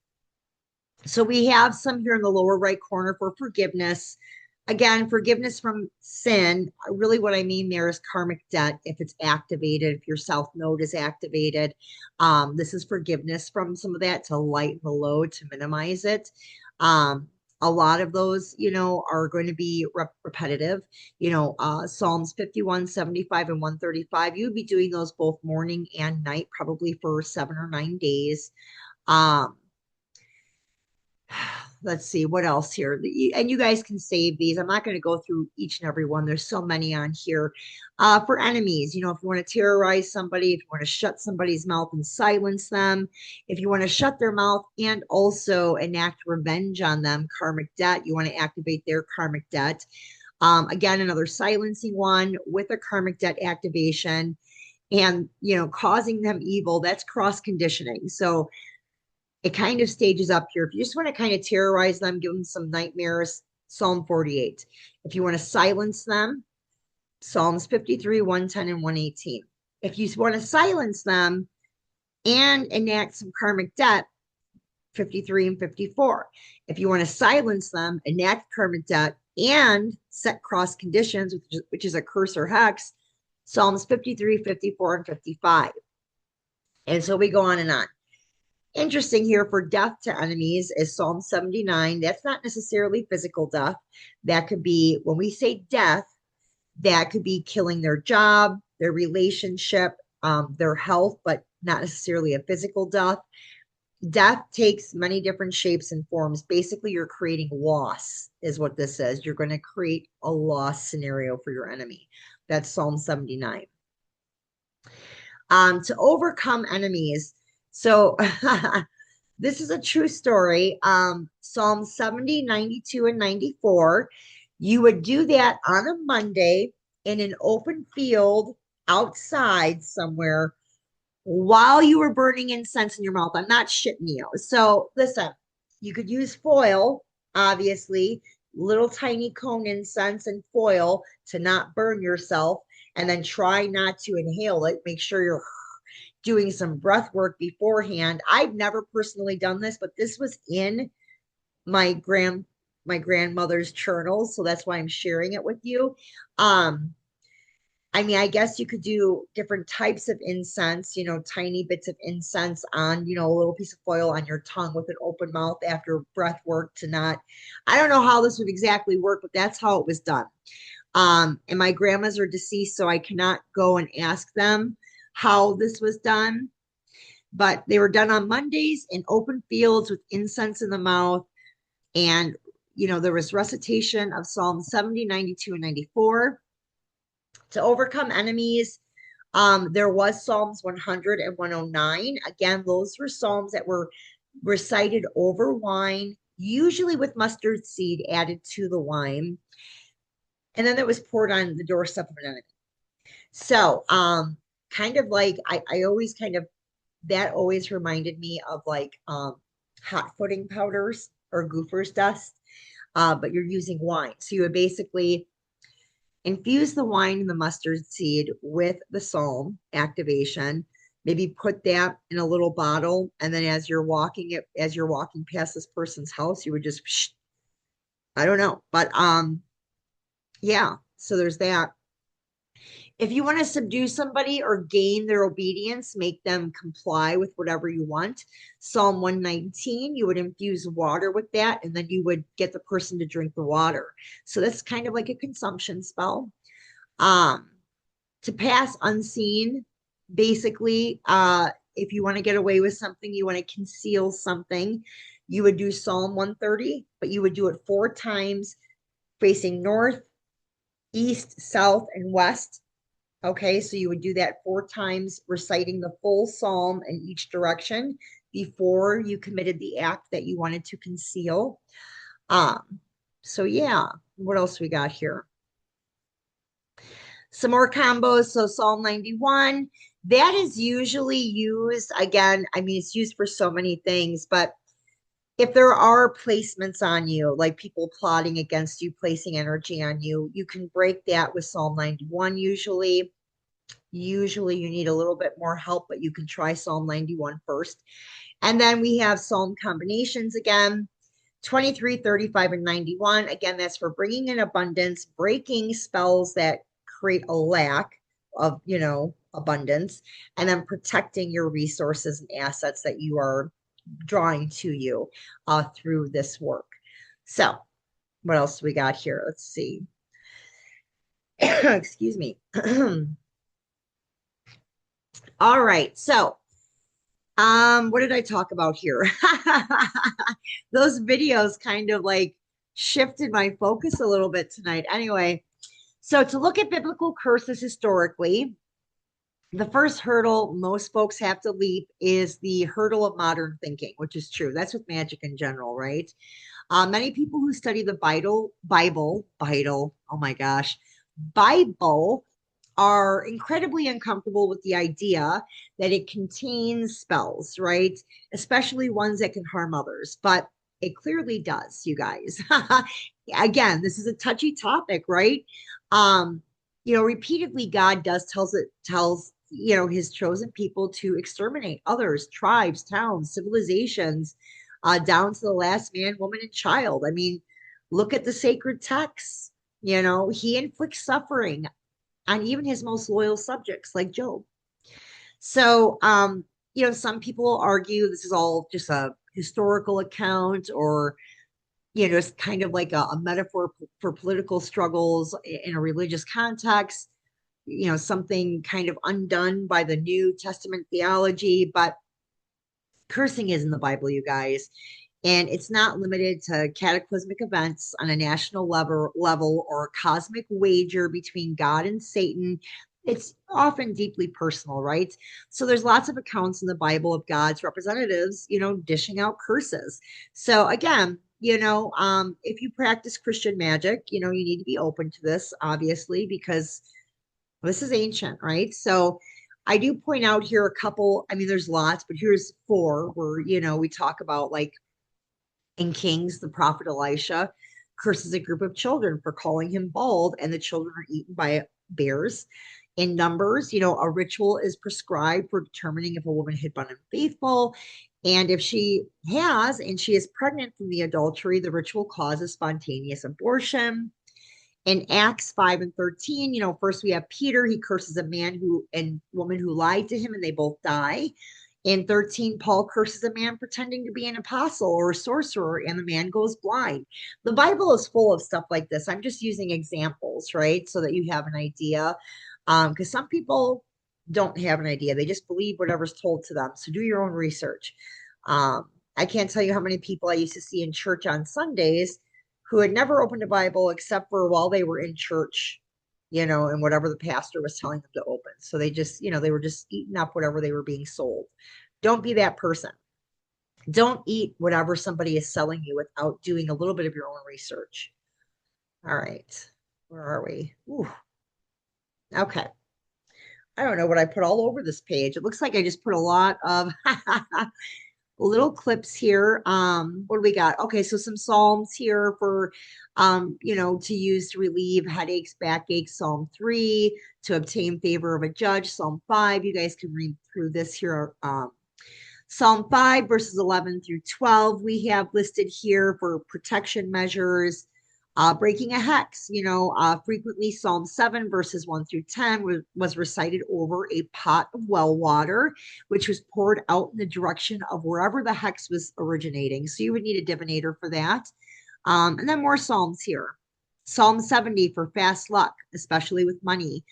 So we have some here in the lower right corner for forgiveness. Again, forgiveness from sin. Really, what I mean there is karmic debt if it's activated, if your south node is activated. This is forgiveness from some of that to lighten the load, to minimize it. A lot of those, are going to be repetitive. Psalms 51, 75, and 135. You would be doing those both morning and night, probably for 7 or 9 days. Um, let's see what else here. And you guys can save these. I'm not going to go through each and every one. There's so many on here. For enemies, if you want to terrorize somebody, if you want to shut somebody's mouth and silence them, if you want to shut their mouth and also enact revenge on them, karmic debt, you want to activate their karmic debt. Again, another silencing one with a karmic debt activation and, causing them evil. That's cross conditioning. So it kind of stages up here. If you just want to kind of terrorize them, give them some nightmares, Psalm 48. If you want to silence them, Psalms 53, 110, and 118. If you want to silence them and enact some karmic debt, 53 and 54. If you want to silence them, enact karmic debt, and set cross conditions, which is a curse or hex, Psalms 53, 54, and 55. And so we go on and on. Interesting here for death to enemies is Psalm 79. That's not necessarily physical death. That could be, when we say death, that could be killing their job, their relationship, their health, but not necessarily a physical death. Death takes many different shapes and forms. Basically, you're creating loss, is what this is. You're going to create a loss scenario for your enemy. That's Psalm 79. To overcome enemies. So this is a true story. Psalm 70, 92, and 94. You would do that on a Monday in an open field outside somewhere while you were burning incense in your mouth. I'm not shitting you. So listen, you could use foil, obviously, little tiny cone incense and foil to not burn yourself, and then try not to inhale it. Make sure you're doing some breath work beforehand. I've never personally done this, but this was in my grandmother's journal, so that's why I'm sharing it with you. I mean, I guess you could do different types of incense, tiny bits of incense on, a little piece of foil on your tongue with an open mouth after breath work to not, I don't know how this would exactly work, but that's how it was done. And my grandmas are deceased, so I cannot go and ask them how this was done. But they were done on Mondays in open fields with incense in the mouth. And, there was recitation of Psalm 70, 92, and 94. To overcome enemies, there was Psalms 100 and 109. Again, those were Psalms that were recited over wine, usually with mustard seed added to the wine. And then it was poured on the doorstep of an enemy. So, kind of like I always kind of that always reminded me of like hot footing powders or goofer's dust, but you're using wine. So you would basically infuse the wine and the mustard seed with the psalm activation. Maybe put that in a little bottle, and then as you're walking past this person's house, you would just, I don't know, but yeah. So there's that. If you want to subdue somebody or gain their obedience, make them comply with whatever you want. Psalm 119, you would infuse water with that, and then you would get the person to drink the water. So that's kind of like a consumption spell. Um, To pass unseen, basically, if you want to get away with something, you want to conceal something, you would do Psalm 130, but you would do it 4 times facing north, east, south, and west. Okay, so you would do that 4 times, reciting the full psalm in each direction before you committed the act that you wanted to conceal. Um, so yeah, what else we got here? Some more combos. So Psalm 91, that is usually used again. I mean, it's used for so many things, but if there are placements on you, like people plotting against you, placing energy on you, you can break that with Psalm 91 usually. Usually you need a little bit more help, but you can try Psalm 91 first. And then we have Psalm combinations again, 23, 35, and 91. Again, that's for bringing in abundance, breaking spells that create a lack of, abundance, and then protecting your resources and assets that you are drawing to you through this work. So, what else we got here? Let's see. Excuse me. All right. So, what did I talk about here? Those videos kind of like shifted my focus a little bit tonight. Anyway, so to look at biblical curses historically, the first hurdle most folks have to leap is the hurdle of modern thinking, which is true. That's with magic in general, right? Many people who study the Bible, oh my gosh, Bible are incredibly uncomfortable with the idea that it contains spells, right? Especially ones that can harm others. But it clearly does, you guys. Again, this is a touchy topic, right? Um, repeatedly God does tells his chosen people to exterminate others, tribes, towns, civilizations, down to the last man, woman, and child. I mean, look at the sacred texts. He inflicts suffering on even his most loyal subjects, like Job. So, some people argue this is all just a historical account, or it's kind of like a metaphor for political struggles in a religious context, something kind of undone by the New Testament theology. But cursing is in the Bible, you guys. And it's not limited to cataclysmic events on a national level or a cosmic wager between God and Satan. It's often deeply personal, right? So there's lots of accounts in the Bible of God's representatives, dishing out curses. So again, if you practice Christian magic, you need to be open to this, obviously, because this is ancient, right? So I do point out here a couple. I mean, there's lots, but here's 4 where, we talk about, like, in Kings, the prophet Elisha curses a group of children for calling him bald, and the children are eaten by bears. In Numbers, a ritual is prescribed for determining if a woman had been unfaithful. And if she has, and she is pregnant from the adultery, the ritual causes spontaneous abortion. In Acts 5 and 13, first we have Peter. He curses a man and woman who lied to him, and they both die. In 13, Paul curses a man pretending to be an apostle or a sorcerer, and the man goes blind. The Bible is full of stuff like this. I'm just using examples, right? So that you have an idea. Because some people don't have an idea. They just believe whatever's told to them. So do your own research. I can't tell you how many people I used to see in church on Sundays who had never opened a Bible except for while they were in church, and whatever the pastor was telling them to open. So they just, they were just eating up whatever they were being sold. Don't be that person. Don't eat whatever somebody is selling you without doing a little bit of your own research. All right. Where are we? Ooh. Okay. I don't know what I put all over this page. It looks like I just put a lot of little clips here. What do we got? Okay, so some psalms here for to use to relieve headaches, backaches. Psalm 3 to obtain favor of a judge. Psalm 5, you guys can read through this here. Psalm 5 verses 11 through 12 we have listed here for protection measures. Breaking a hex, frequently Psalm 7 verses 1 through 10 was recited over a pot of well water, which was poured out in the direction of wherever the hex was originating. So you would need a divinator for that. And then more Psalms here. Psalm 70 for fast luck, especially with money.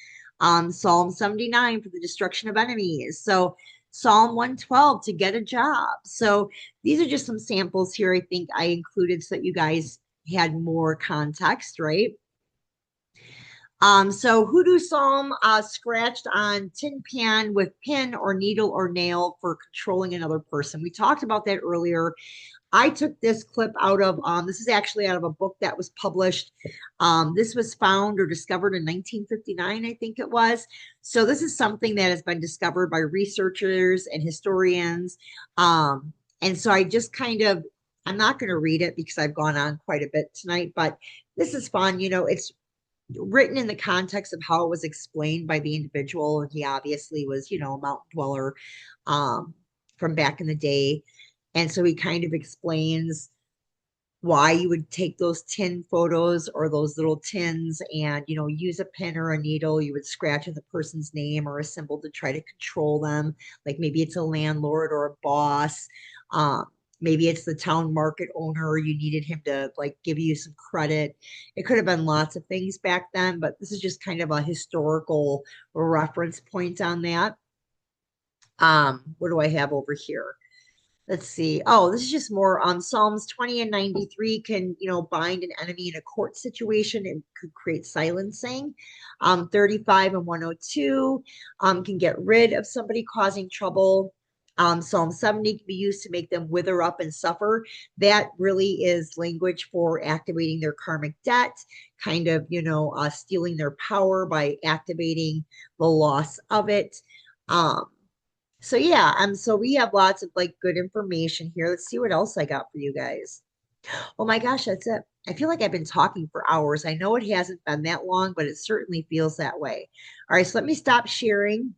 Psalm 79 for the destruction of enemies. So Psalm 112 to get a job. So these are just some samples here I think I included so that you guys had more context, right? So hoodoo psalm scratched on tin pan with pin or needle or nail for controlling another person. We talked about that earlier. I took this clip out of this is actually out of a book that was published. This was found or discovered in 1959, I think it was. So this is something that has been discovered by researchers and historians. And so I just kind of I'm not going to read it because I've gone on quite a bit tonight, but this is fun. It's written in the context of how it was explained by the individual. He obviously was, a mountain dweller um, from back in the day. And so he kind of explains why you would take those tin photos or those little tins and, use a pin or a needle. You would scratch in the person's name or a symbol to try to control them. Like maybe it's a landlord or a boss. Um, Maybe it's the town market owner. You needed him to like give you some credit. It could have been lots of things back then, but this is just kind of a historical reference point on that. What do I have over here? Let's see. Oh, this is just more Psalms 20 and 93 can, bind an enemy in a court situation and could create silencing. 35 and 102 can get rid of somebody causing trouble. Psalm 70 can be used to make them wither up and suffer. That really is language for activating their karmic debt, kind of, stealing their power by activating the loss of it. Um, so yeah, so we have lots of like good information here. Let's see what else I got for you guys. Oh my gosh, that's it. I feel like I've been talking for hours. I know it hasn't been that long, but it certainly feels that way. All right, so let me stop sharing.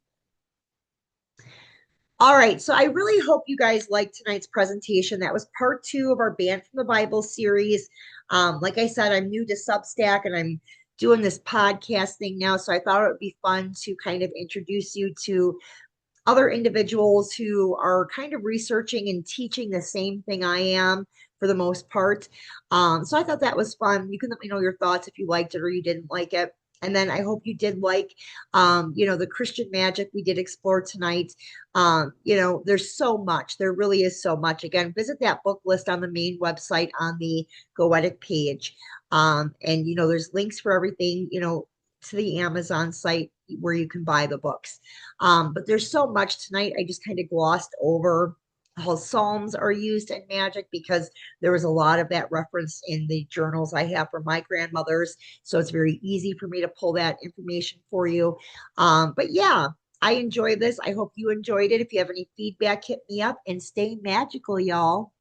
All right, so I really hope you guys liked tonight's presentation. That was part 2 of our Banned from the Bible series. Like I said, I'm new to Substack and I'm doing this podcast thing now, so I thought it would be fun to kind of introduce you to other individuals who are kind of researching and teaching the same thing I am for the most part. So I thought that was fun. You can let me know your thoughts if you liked it or you didn't like it. And then I hope you did like, the Christian magic we did explore tonight. There's so much. There really is so much. Again, visit that book list on the main website on the Goetic page. And, there's links for everything, to the Amazon site where you can buy the books. But there's so much tonight. I just kind of glossed over how Psalms are used in magic because there was a lot of that reference in the journals I have from my grandmothers. So it's very easy for me to pull that information for you. But yeah, I enjoy this. I hope you enjoyed it. If you have any feedback, hit me up and stay magical, y'all.